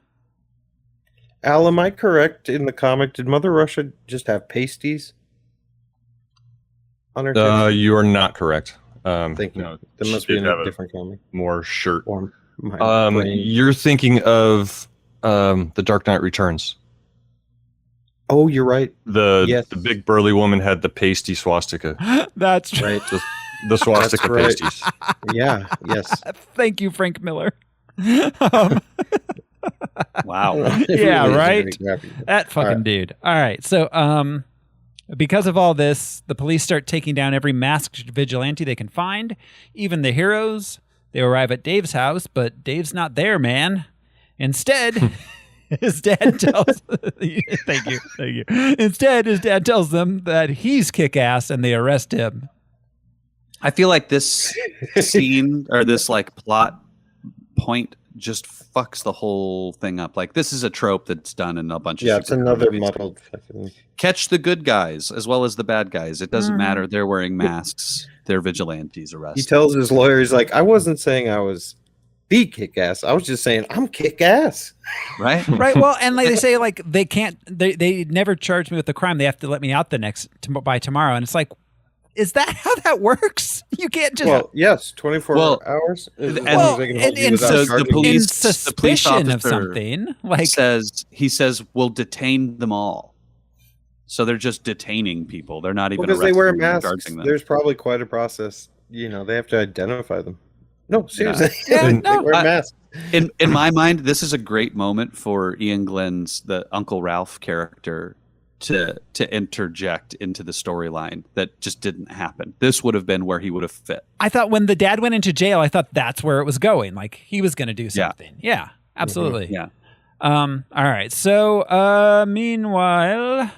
Al, am I correct? In the comic, did Mother Russia just have pasties on her tits? You are not correct. Thank you. No, That must she be in did have a different comic. more shirt. Or my brain. You're thinking of The Dark Knight Returns. Oh, you're right. The big burly woman had the pasty swastika. That's right. The swastika That's right. pasties. Yeah. Yes. Thank you, Frank Miller. Wow. Yeah, Really right? is very crappy. That fucking All right. dude. All right. So, because of all this, the police start taking down every masked vigilante they can find, even the heroes. They arrive at Dave's house, but Dave's not there, man. Instead, his dad tells thank you. Instead, his dad tells them that he's kick-ass and they arrest him. I feel like this scene or this like plot point just fucks the whole thing up. Like, this is a trope that's done in a bunch of it's another movies. muddled fucking... Catch the good guys as well as the bad guys. It doesn't matter. They're wearing masks. They're vigilantes arrested. He tells his lawyer, he's like, I wasn't saying I was the kick-ass. I was just saying I'm kick-ass. Right? Right. Well, and like they say, like, they can't, they never charge me with the crime. They have to let me out by tomorrow. And it's like, is that how that works? You can't just... Well, yes, 24 hours. So the police, in suspicion of something, like he says, we'll detain them all. So they're just detaining people. They're not even because they wear masks. Them. There's probably quite a process. You know, they have to identify them. No, seriously. Yeah, they wear masks. In my mind, this is a great moment for Ian Glenn's, the Uncle Ralph character, to interject into the storyline that just didn't happen. This would have been where he would have fit. I thought when the dad went into jail, I thought that's where it was going. Like, he was going to do something. Yeah, absolutely. Yeah. All right. So, meanwhile,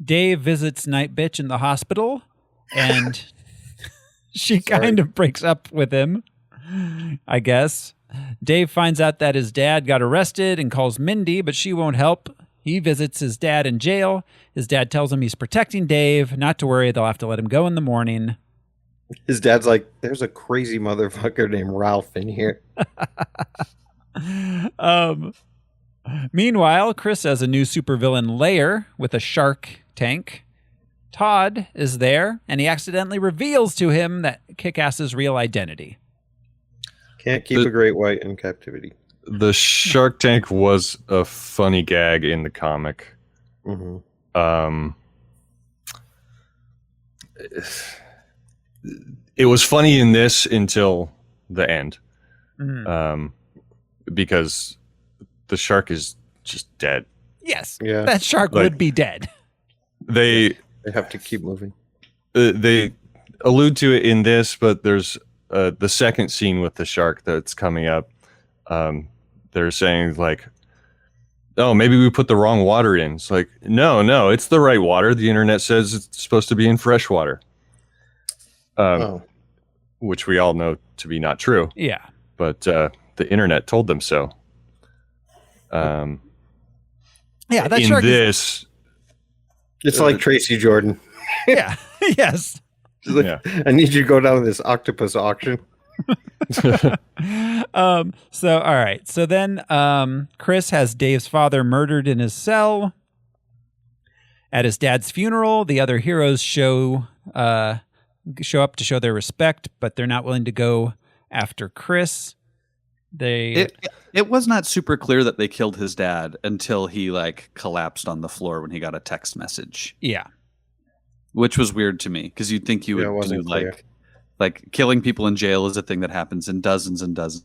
Dave visits Night Bitch in the hospital, and she kind of breaks up with him, I guess. Dave finds out that his dad got arrested and calls Mindy, but she won't help. He visits his dad in jail. His dad tells him he's protecting Dave, not to worry, they'll have to let him go in the morning. His dad's like, there's a crazy motherfucker named Ralph in here. Meanwhile, Chris has a new supervillain lair with a shark tank. Todd is there, and he accidentally reveals to him that Kick-Ass's real identity. Can't keep a great white in captivity. The shark tank was a funny gag in the comic. Mm-hmm. It was funny in this until the end. Because the shark is just dead. Yes, that shark would be dead. They have to keep moving. They allude to it in this, but there's the second scene with the shark that's coming up. They're saying like, oh, maybe we put the wrong water in. It's like, no, it's the right water. The internet says it's supposed to be in fresh water. Which we all know to be not true. Yeah. But the internet told them so. Yeah, that in shark this... It's like Tracy Jordan. Yeah. Yes. Like, I need you to go down to this octopus auction. So, all right. So then Chris has Dave's father murdered in his cell. At his dad's funeral, the other heroes show up to show their respect, but they're not willing to go after Chris. It was not super clear that they killed his dad until he like collapsed on the floor when he got a text message. Yeah. Which was weird to me because you'd think you would do like killing people in jail is a thing that happens in dozens and dozens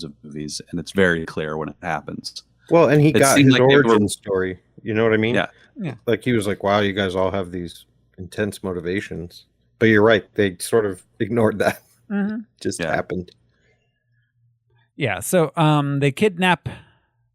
of movies, and it's very clear when it happens. Well, and he got his origin story. You know what I mean? Yeah. Like he was like, "Wow, you guys all have these intense motivations." But you're right; they sort of ignored that. Mm-hmm. Just happened. Yeah. So they kidnap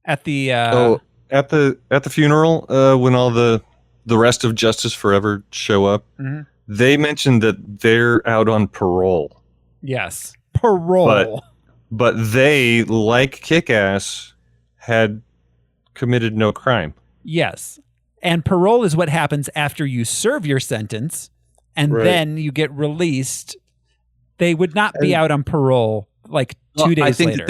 at the at the funeral when all the rest of Justice Forever show up. Mm-hmm. They mentioned that they're out on parole. Yes, parole. But they, like Kick-Ass, had committed no crime. Yes, and parole is what happens after you serve your sentence, and then you get released. They would not be out on parole like 2 days later. I think that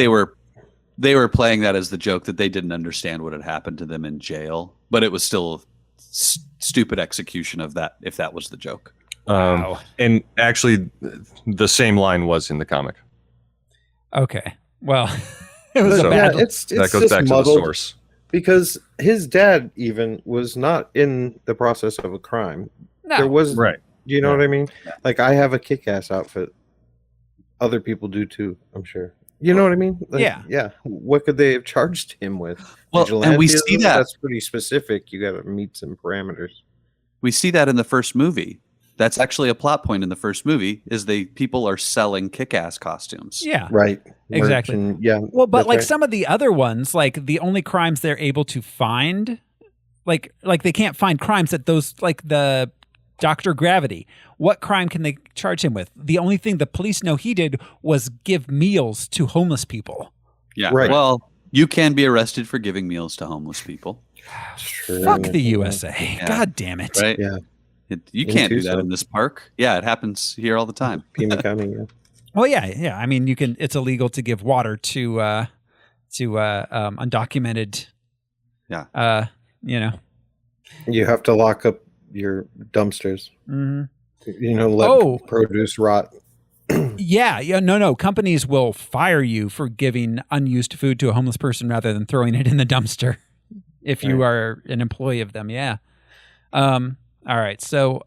they were playing that as the joke that they didn't understand what had happened to them in jail, but it was still stupid execution of that if that was the joke. Wow. And actually, the same line was in the comic. Okay. Well, it was a bad. That goes back to the source. Because his dad even was not in the process of a crime. No. There was right. Do you know what I mean? Like I have a Kick-Ass outfit. Other people do too, I'm sure. You know what I mean? Like, yeah. What could they have charged him with? Well, and we see that. That's pretty specific. You got to meet some parameters. We see that in the first movie. That's actually a plot point in the first movie. Is people are selling Kick-Ass costumes? Yeah, right. Exactly. Well, but like some of the other ones, like the only crimes they're able to find, like they can't find crimes that those like the Dr. Gravity. What crime can they charge him with? The only thing the police know he did was give meals to homeless people. Yeah. Right. Well, you can be arrested for giving meals to homeless people. Fuck the USA. Yeah. God damn it. Right? Yeah. You can't do that in this park. Yeah, it happens here all the time. Pima County, yeah. Well, yeah. I mean, it's illegal to give water to undocumented. Yeah. You have to lock up your dumpsters. Mm-hmm. Let produce rot. No. Companies will fire you for giving unused food to a homeless person rather than throwing it in the dumpster if you are an employee of them. Yeah. All right. So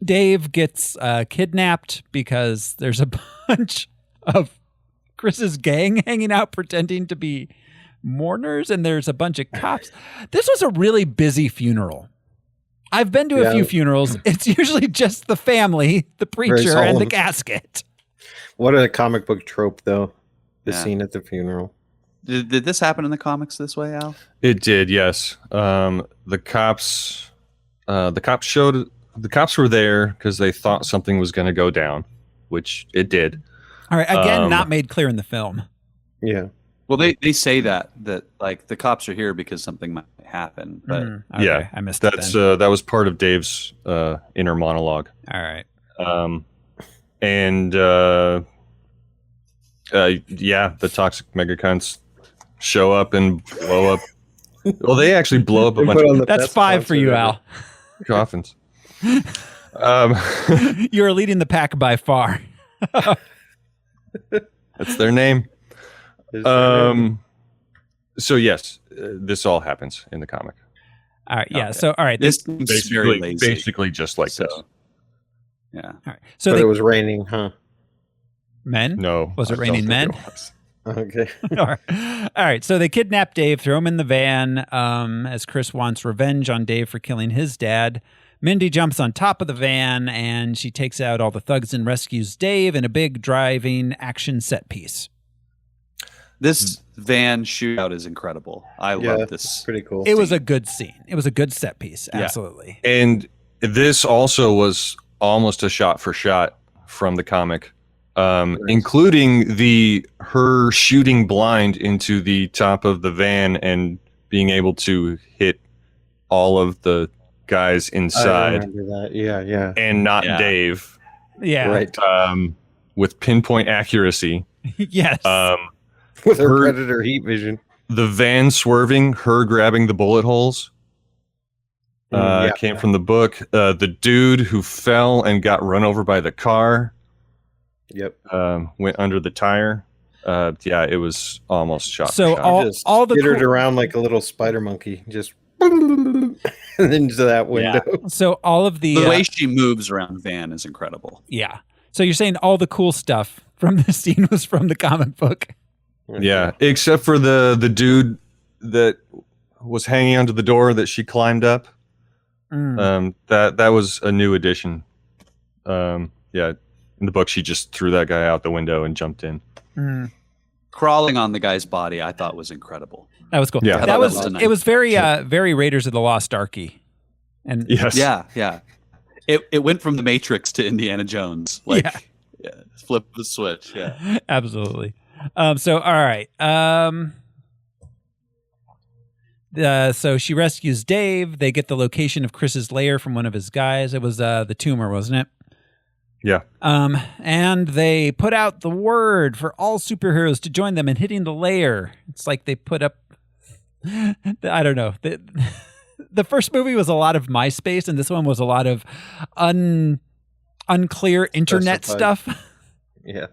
Dave gets kidnapped because there's a bunch of Chris's gang hanging out pretending to be mourners, and there's a bunch of cops. This was a really busy funeral. I've been to a few funerals. It's usually just the family, the preacher, and the casket. What a comic book trope, though. The scene at the funeral. Did this happen in the comics this way, Al? It did, yes. The cops were there because they thought something was going to go down, which it did. All right, again, not made clear in the film. Yeah. Well, they say that like the cops are here because something might happen, but okay, I missed that. That was part of Dave's inner monologue. All right. The toxic megacunts show up and blow up. Well, they actually blow up a bunch of. That's 5 for you, Al. Coffins. You're leading the pack by far. That's their name. So yes, this all happens in the comic. All right. Yeah. Okay. So all right. This is very lazy. Basically just like this. Yeah. All right. So it was raining, huh? Men? No. Was it raining men? Okay. All right. So they kidnap Dave, throw him in the van as Chris wants revenge on Dave for killing his dad. Mindy jumps on top of the van and she takes out all the thugs and rescues Dave in a big driving action set piece. This van shootout is incredible. I love this. Pretty cool. It was a good scene. It was a good set piece. Absolutely. Yeah. And this also was almost a shot for shot from the comic, including her shooting blind into the top of the van and being able to hit all of the guys inside. I remember that. Yeah. And not Dave. Yeah. Right. With pinpoint accuracy. Yes. With her predator heat vision. The van swerving, her grabbing the bullet holes. Came from the book. The dude who fell and got run over by the car. Yep. Went under the tire. It was almost shot. So all the skittered around like a little spider monkey, just into that window. Yeah. So all of the way she moves around the van is incredible. Yeah. So you're saying all the cool stuff from the scene was from the comic book? Yeah, except for the dude that was hanging onto the door that she climbed up. That was a new addition. In the book, she just threw that guy out the window and jumped in. Crawling on the guy's body, I thought was incredible. That was cool. Yeah, that was it was very very Raiders of the Lost Arky. And yes, yeah. It went from the Matrix to Indiana Jones. Flip the switch. Yeah, absolutely. So all right. So she rescues Dave. They get the location of Chris's lair from one of his guys. It was the tumor, wasn't it? Yeah. And they put out the word for all superheroes to join them in hitting the lair. It's like they put up. I don't know. The first movie was a lot of MySpace, and this one was a lot of unclear internet stuff. Yeah.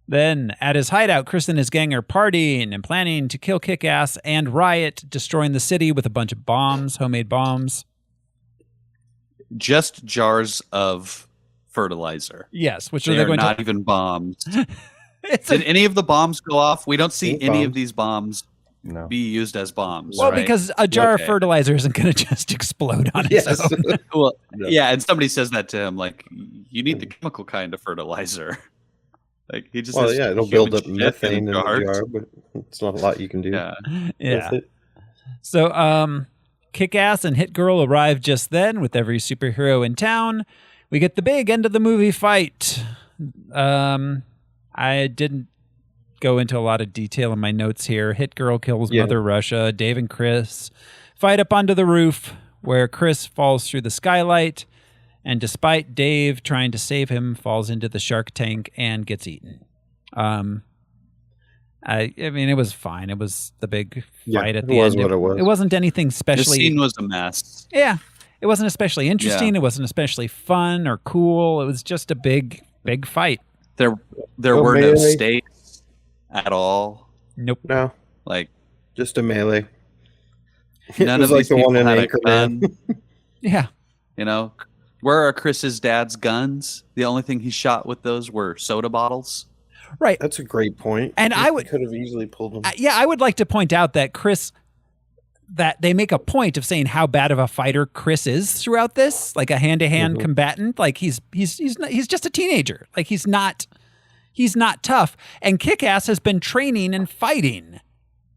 Then at his hideout, Chris and his gang are partying and planning to kill Kick-Ass and Riot, destroying the city with a bunch of bombs, homemade bombs. Just jars of fertilizer. Yes, which they are not even bombs. Did any of the bombs go off? We don't see any of these bombs be used as bombs. Well, because a jar of fertilizer isn't going to just explode on its own. Well, and somebody says that to him, like, you need the chemical kind of fertilizer. Like he just it'll build up methane in the jar, but it's not a lot you can do. Yeah. So Kick-Ass and Hit Girl arrive just then with every superhero in town. We get the big end of the movie fight. I didn't go into a lot of detail in my notes here. Hit Girl kills Mother Russia. Dave and Chris fight up onto the roof where Chris falls through the skylight, and despite Dave trying to save him, falls into the shark tank and gets eaten. I mean, it was fine. It was the big fight at the end. What it was. It wasn't anything especially. The scene was a mess. Yeah, it wasn't especially interesting. Yeah. It wasn't especially fun or cool. It was just a big fight. There were no stakes at all. Nope. No. Like just a melee. None of these people had a gun. Yeah. You know, where are Chris's dad's guns? The only thing he shot with those were soda bottles. Right. That's a great point. And could have easily pulled them. I would like to point out that that they make a point of saying how bad of a fighter Chris is throughout this, like a hand-to-hand combatant. Like he's just a teenager. Like he's not tough. And Kick-Ass has been training and fighting.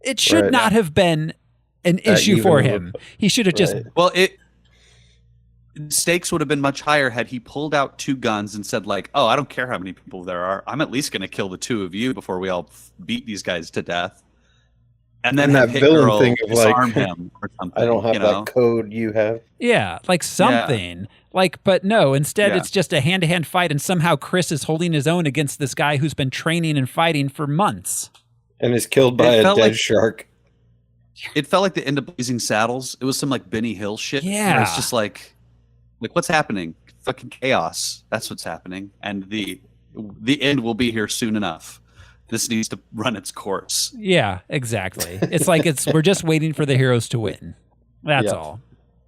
It should not have been an issue for him. He should have just stakes would have been much higher had he pulled out two guns and said like, oh, I don't care how many people there are. I'm at least going to kill the two of you before we all beat these guys to death. And then that villain thing of disarm him or something. I don't have that code you have. Yeah, like something. Yeah. Like, but no, instead it's just a hand-to-hand fight, and somehow Chris is holding his own against this guy who's been training and fighting for months. And is killed by a dead shark. It felt like the end of Blazing Saddles. It was some like Benny Hill shit. Yeah. Where it's just like what's happening? Fucking chaos. That's what's happening. And the end will be here soon enough. This needs to run its course. Yeah, exactly. It's like we're just waiting for the heroes to win. That's all.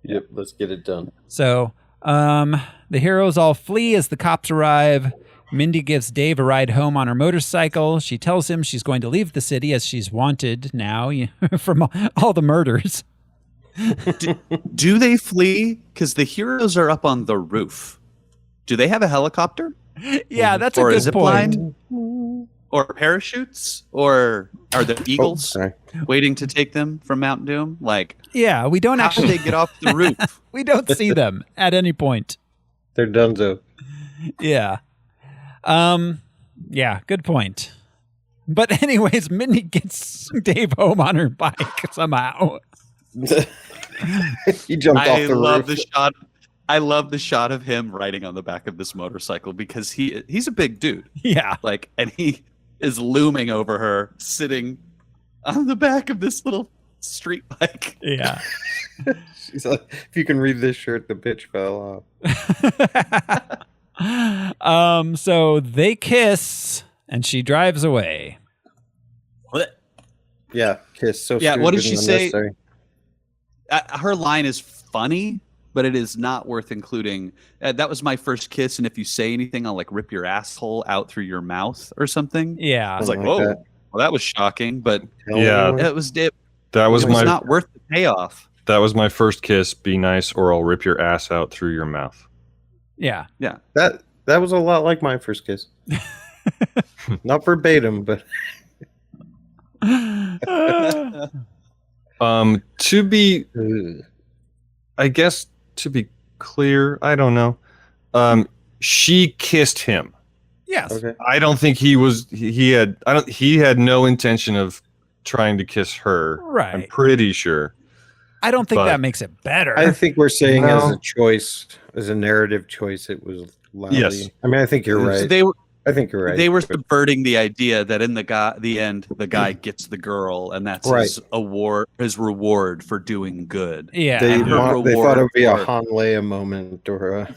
Yep, let's get it done. So, the heroes all flee as the cops arrive. Mindy gives Dave a ride home on her motorcycle. She tells him she's going to leave the city as she's wanted now from all the murders. Do they flee? Because the heroes are up on the roof. Do they have a helicopter? Yeah, that's a good point. Or parachutes? Or are there eagles waiting to take them from Mount Doom? Like, yeah, we don't actually. How do they get off the roof? We don't see them at any point. They're donezo. Yeah. Yeah, good point. But anyways, Mindy gets Dave home on her bike somehow. He jumped off the roof. I love the shot of him riding on the back of this motorcycle because he's a big dude. Yeah. Like, and he is looming over her, sitting on the back of this little street bike. Yeah. She's like, if you can read this shirt, the bitch fell off. So they kiss and she drives away. What? Yeah, kiss. So yeah, what did she say? Her line is funny, but it is not worth including. That was my first kiss, and if you say anything, I'll like rip your asshole out through your mouth or something. Yeah, I was like, whoa, well, that was shocking, but yeah, it was not worth the payoff. That was my first kiss. Be nice, or I'll rip your ass out through your mouth. Yeah, yeah. That was a lot like my first kiss. Not verbatim, but. To be clear, I don't know. She kissed him. Yes. Okay. I don't think he had no intention of trying to kiss her. Right. I'm pretty sure. I don't think that makes it better. I think we're saying as a choice, as a narrative choice, it was loudly. Yes. I mean, I think you're right. I think you're right. They were subverting the idea that in the end, the guy gets the girl, and that's his reward for doing good. Yeah, they thought it would be a Han Leia moment or a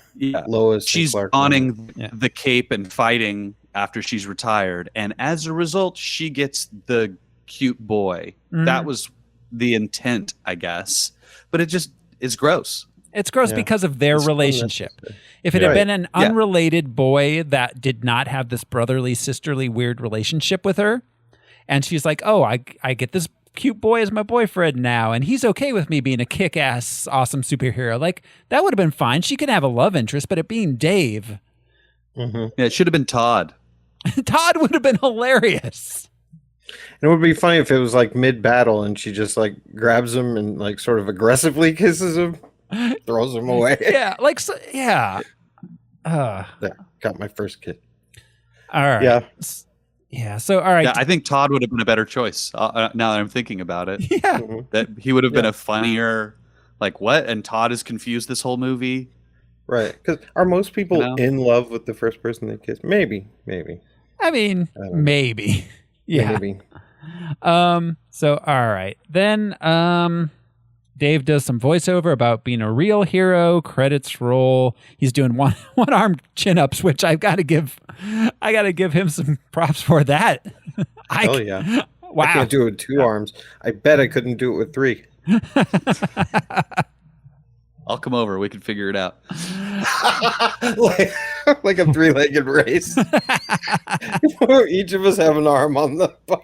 Lois. She's donning the cape and fighting after she's retired, and as a result, she gets the cute boy. Mm-hmm. That was the intent, I guess, but it just is gross. It's gross because of their relationship. If it had been an unrelated boy that did not have this brotherly, sisterly, weird relationship with her, and she's like, oh, I get this cute boy as my boyfriend now, and he's okay with me being a kick-ass, awesome superhero, like, that would have been fine. She could have a love interest, but it being Dave. Mm-hmm. Yeah, it should have been Todd. Todd would have been hilarious. And it would be funny if it was like mid-battle and she just like grabs him and like sort of aggressively kisses him, throws him away. Yeah, like yeah. Got my first kiss. All right. Yeah. Yeah. So all right. Yeah, I think Todd would have been a better choice. Now that I'm thinking about it, Yeah. that he would have been a funnier. Like what? And Todd is confused this whole movie. Right. Because are most people in love with the first person they kiss? Maybe. I mean, maybe. Yeah. Maybe. So all right. Then Dave does some voiceover about being a real hero. Credits roll. He's doing one arm chin ups, which I gotta give him some props for that. Oh yeah. Wow. I can't do it with 2 arms. I bet I couldn't do it with 3. I'll come over. We can figure it out. like a 3-legged race. Each of us have an arm on the bar.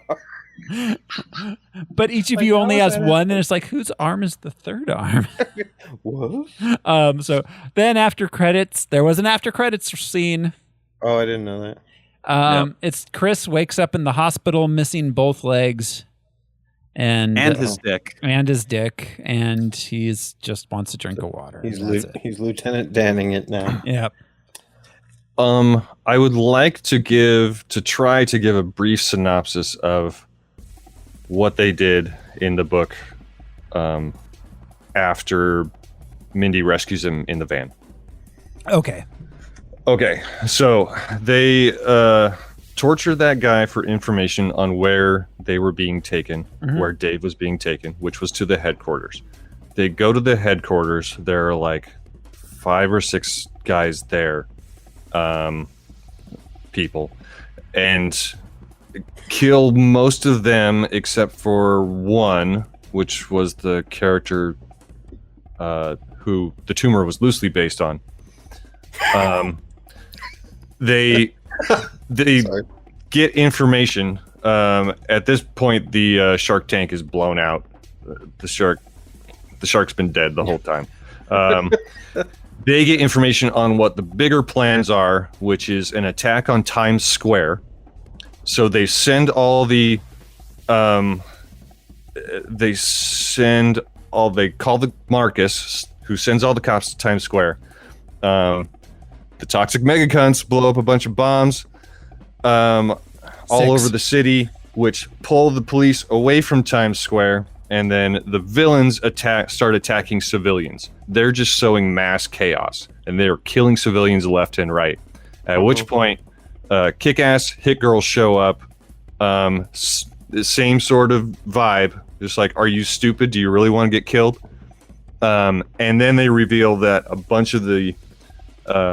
But each of you only has one, and it's like, whose arm is the third arm? What? So then after credits, there was an after credits scene. Oh, I didn't know that. It's Chris wakes up in the hospital missing both legs. And his dick. And he's just wants a drink of water. He's Lieutenant Danning it now. Yep. I would like to try to give a brief synopsis of what they did in the book after Mindy rescues him in the van. Okay. So they torture that guy for information on where they were being taken, where Dave was being taken, which was to the headquarters. They go to the headquarters. There are like 5 or 6 guys there, people, and kill most of them except for one, which was the character who the tumor was loosely based on. They get information. At this point, the shark tank is blown out. The shark's been dead the whole time. They get information on what the bigger plans are, which is an attack on Times Square. So they send all the they call the Marcus, who sends all the cops to Times Square. The toxic megacunts blow up a bunch of bombs all over the city, which pull the police away from Times Square, and then the villains start attacking civilians. They're just sowing mass chaos, and they're killing civilians left and right. At which point, Kick-Ass, Hit Girl show up. The same sort of vibe. Just like, are you stupid? Do you really want to get killed? And then they reveal that a bunch of the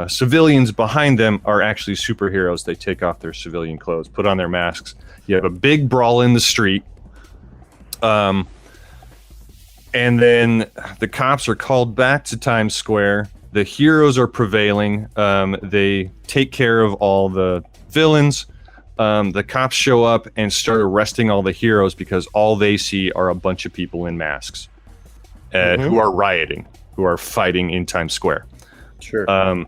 civilians behind them are actually superheroes. They take off their civilian clothes, put on their masks. You have a big brawl in the street. And then the cops are called back to Times Square. The heroes are prevailing. They take care of all the villains. The cops show up and start arresting all the heroes because all they see are a bunch of people in masks who are rioting, who are fighting in Times Square. Sure.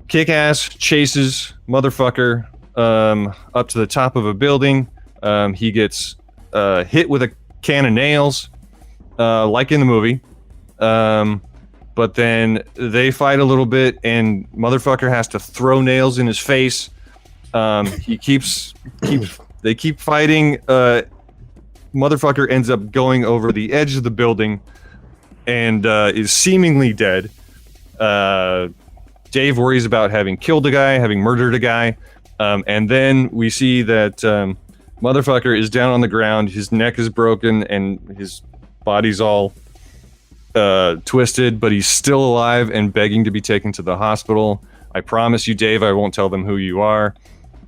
Kick-Ass chases motherfucker up to the top of a building. He gets hit with a can of nails, like in the movie. But then they fight a little bit, and motherfucker has to throw nails in his face. They keep fighting. Motherfucker ends up going over the edge of the building and is seemingly dead. Dave worries about having killed a guy, having murdered a guy. And then we see that motherfucker is down on the ground. His neck is broken and his body's all twisted, but he's still alive and begging to be taken to the hospital. I promise you, Dave, I won't tell them who you are.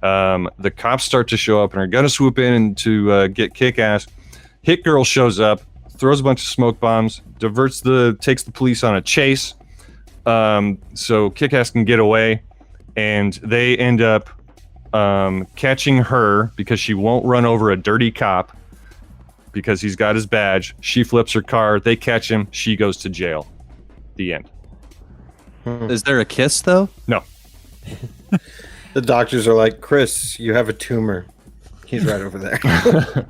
The cops start to show up and are going to swoop in and to get Kick-Ass. Hit Girl shows up, throws a bunch of smoke bombs, takes the police on a chase. So Kick-Ass can get away, and they end up catching her because she won't run over a dirty cop because he's got his badge. She flips her car. They catch him. She goes to jail. The end. Is there a kiss, though? No. The doctors are like, Chris, you have a tumor. He's right over there.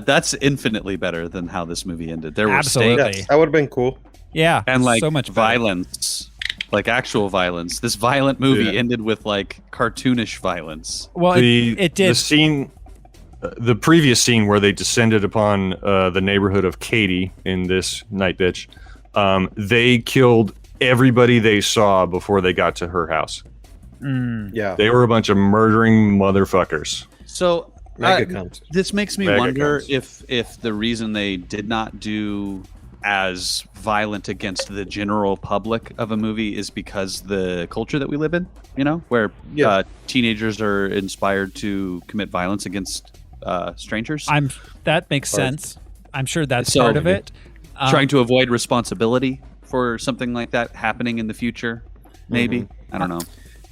That's infinitely better than how this movie ended. There were Absolutely. stakes. That would have been cool. Yeah, And like so much better. violence, like actual violence. This violent movie ended with like cartoonish violence. Well, it did. The scene, the previous scene where they descended upon the neighborhood of Katie in this Night Bitch, they killed everybody they saw before they got to her house. Yeah. They were a bunch of murdering motherfuckers. So this makes me Mega wonder cons. if the reason they did not do as violent against the general public of a movie is because the culture that we live in, you know, where teenagers are inspired to commit violence against strangers. That makes sense. I'm sure that's part of it. Trying to avoid responsibility for something like that happening in the future, maybe. I don't know.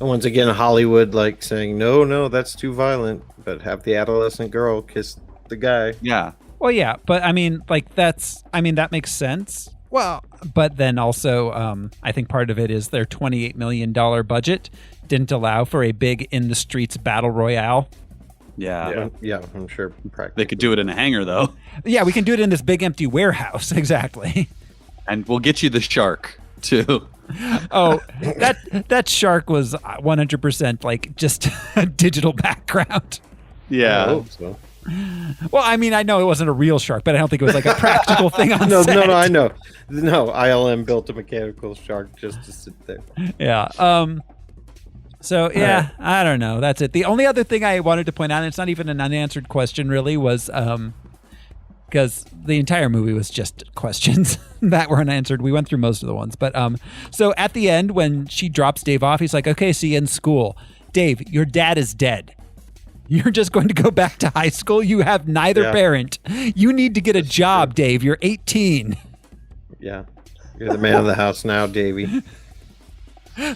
And once again, Hollywood like saying, no, that's too violent, but have the adolescent girl kiss the guy. Yeah. Well, yeah, but I mean, like that makes sense. Well, but then also, I think part of it is their $28 million budget didn't allow for a big in the streets battle royale. Yeah, I'm sure. They could do it in a hangar, though. Yeah, we can do it in this big empty warehouse. Exactly. And we'll get you the shark too. Oh, that shark was 100% like just a digital background. Yeah. I hope so. Well, I mean, I know it wasn't a real shark, but I don't think it was like a practical thing on No, set. I know. No, ILM built a mechanical shark just to sit there. Yeah. So, yeah, I don't know. That's it. The only other thing I wanted to point out, and it's not even an unanswered question really, was because the entire movie was just questions that were unanswered. We went through most of the ones. But so at the end, when she drops Dave off, he's like, okay, see you in school. Dave, your dad is dead. You're just going to go back to high school? You have neither parent. You need to get a job, Dave. You're 18. Yeah. You're the man of the house now, Davey.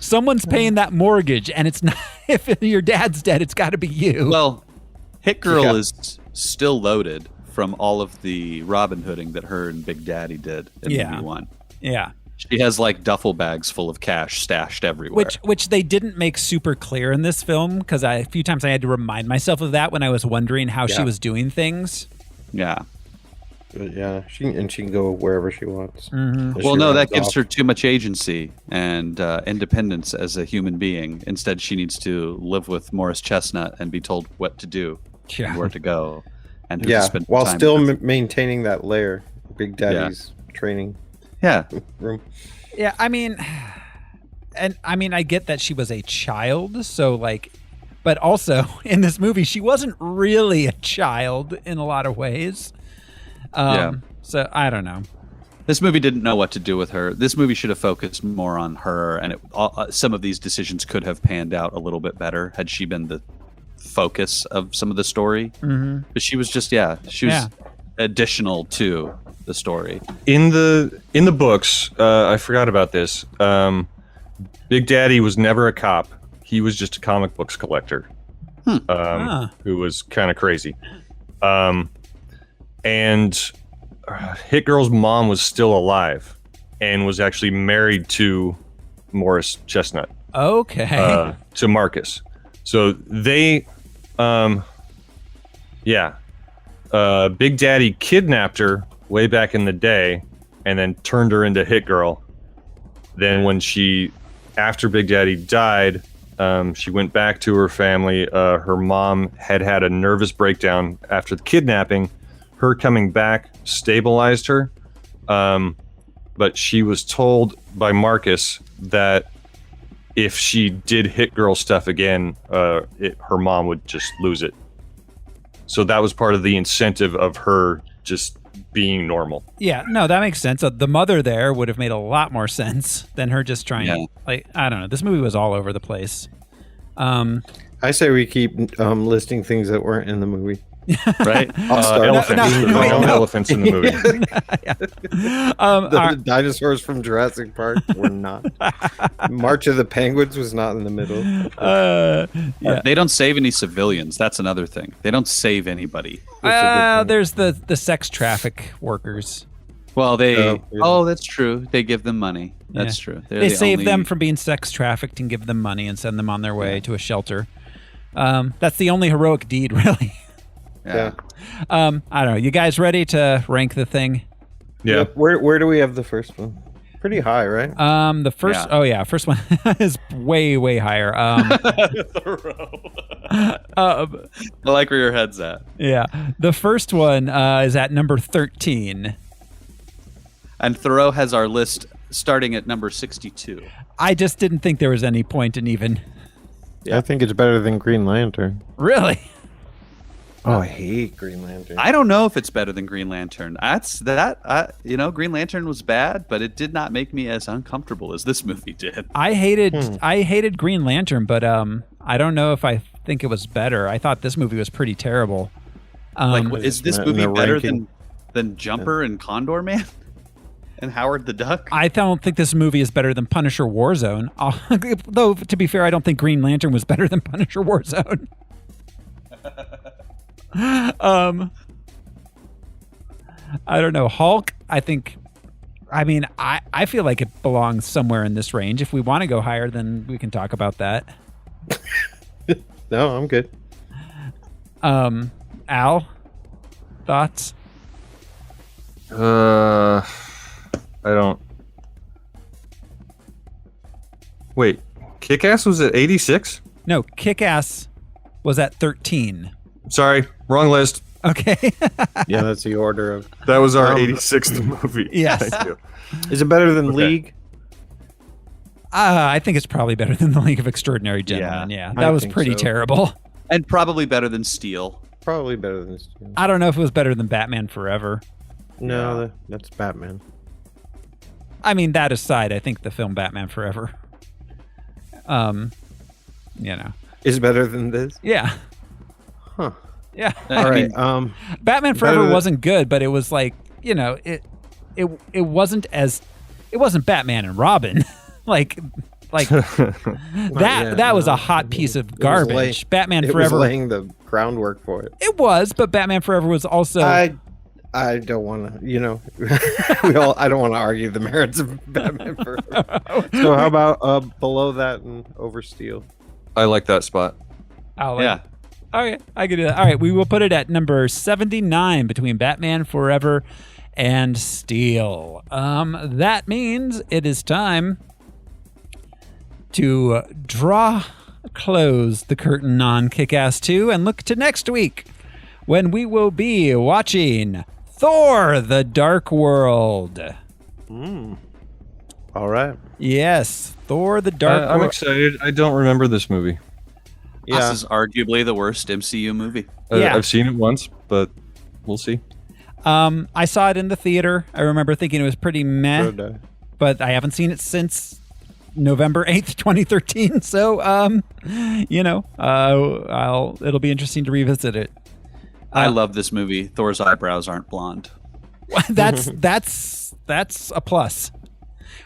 Someone's paying that mortgage, and it's not. If your dad's dead, it's got to be you. Well, Hit Girl is still loaded from all of the Robin Hooding that her and Big Daddy did in movie one. Yeah. She has like duffel bags full of cash stashed everywhere. Which they didn't make super clear in this film, because a few times I had to remind myself of that when I was wondering how she was doing things. Yeah. Yeah, she can go wherever she wants. Mm-hmm. Well, no, that gives her too much agency and independence as a human being. Instead, she needs to live with Morris Chestnut and be told what to do, and where to go, and who to spend while time still with. maintaining that lair, Big Daddy's training room. Yeah, I mean, I get that she was a child, so like, but also in this movie, she wasn't really a child in a lot of ways. So I don't know. This movie didn't know what to do with her. This movie should have focused more on her, and some of these decisions could have panned out a little bit better had she been the focus of some of the story. Mm-hmm. But she was just, she was additional to the story. In the books, I forgot about this. Big Daddy was never a cop. He was just a comic books collector, who was kind of crazy. And Hit Girl's mom was still alive and was actually married to Morris Chestnut. Okay. To Marcus. So they, Big Daddy kidnapped her way back in the day and then turned her into Hit Girl. Then when after Big Daddy died, she went back to her family. Her mom had a nervous breakdown after the kidnapping. Her coming back stabilized her, but she was told by Marcus that if she did Hit Girl stuff again, her mom would just lose it. So that was part of the incentive of her just being normal. Yeah, no, that makes sense. The mother there would have made a lot more sense than her just trying. Like, I don't know. This movie was all over the place. I say we keep listing things that weren't in the movie. Right? Elephants in the movie. The dinosaurs from Jurassic Park were not. March of the Penguins was not in the middle. They don't save any civilians. That's another thing. They don't save anybody. There's the sex traffic workers. Well, that's true. They give them money. That's true. They save them from being sex trafficked and give them money and send them on their way to a shelter. That's the only heroic deed, really. Yeah. I don't know. You guys ready to rank the thing? Yeah. Where do we have the first one? Pretty high, right? The first. Oh yeah, first one is way higher. I like where your head's at. Yeah, the first one is at number 13. And Thoreau has our list starting at number 62. I just didn't think there was any point in even. Yeah, I think it's better than Green Lantern. Really? Oh, I hate Green Lantern. I don't know if it's better than Green Lantern. Green Lantern was bad, but it did not make me as uncomfortable as this movie did. I hated Green Lantern, but I don't know if I think it was better. I thought this movie was pretty terrible. Is this movie better than Jumper and Condorman? And Howard the Duck? I don't think this movie is better than Punisher Warzone. Though, to be fair, I don't think Green Lantern was better than Punisher Warzone. I don't know. Hulk, I feel like it belongs somewhere in this range. If we want to go higher, then we can talk about that. No, I'm good. Al, thoughts? I don't. Wait, Kick-Ass was at 86? No, Kick-Ass was at 13. Sorry, wrong list. Okay. Yeah, that's the order of. That was our 86th movie. Yes. Thank you. Is it better than League? I think it's probably better than the League of Extraordinary Gentlemen. Yeah, that was pretty terrible. And probably better than Steel. Probably better than Steel. I don't know if it was better than Batman Forever. No, that's Batman. I mean, that aside, I think the film Batman Forever, is better than this. Yeah. Huh. Yeah. All right. Batman Forever wasn't good, but it was like, it wasn't Batman and Robin. like that was a hot piece of garbage. Batman Forever was laying the groundwork for it. It was, but Batman Forever was also. I don't want to, I don't want to argue the merits of Batman Forever. So how about below that and over Steel? I like that spot. Yeah. Okay, I can do that. All right, we will put it at number 79 between Batman Forever and Steel. That means it is time to close the curtain on Kick-Ass 2 and look to next week when we will be watching Thor: The Dark World. All right. Yes, Thor: The Dark World. I'm excited. I don't remember this movie. Yeah. This is arguably the worst MCU movie. I've seen it once, but we'll see. I saw it in the theater. I remember thinking it was pretty meh, but I haven't seen it since November 8th, 2013. So, it'll be interesting to revisit it. I love this movie. Thor's eyebrows aren't blonde. That's a plus.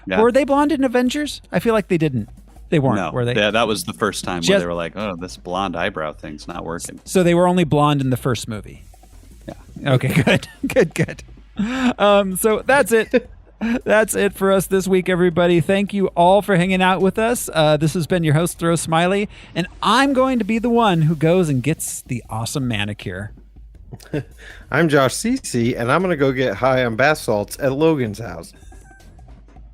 Yeah. Were they blonde in Avengers? I feel like they didn't. They weren't, no, were they? Yeah, that was the first time where they were like, oh, this blonde eyebrow thing's not working. So they were only blonde in the first movie. Yeah. Okay, good. So that's it. That's it for us this week, everybody. Thank you all for hanging out with us. This has been your host, Throw Smiley, and I'm going to be the one who goes and gets the awesome manicure. I'm Josh Cece, and I'm going to go get high on bath salts at Logan's house.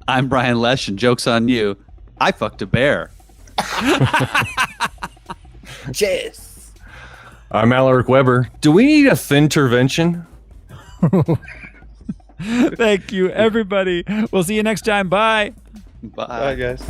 I'm Brian Lesh, and joke's on you. I fucked a bear. Cheers. I'm Alaric Weber. Do we need a thin intervention? Thank you, everybody. We'll see you next time. Bye. Bye. Bye, guys.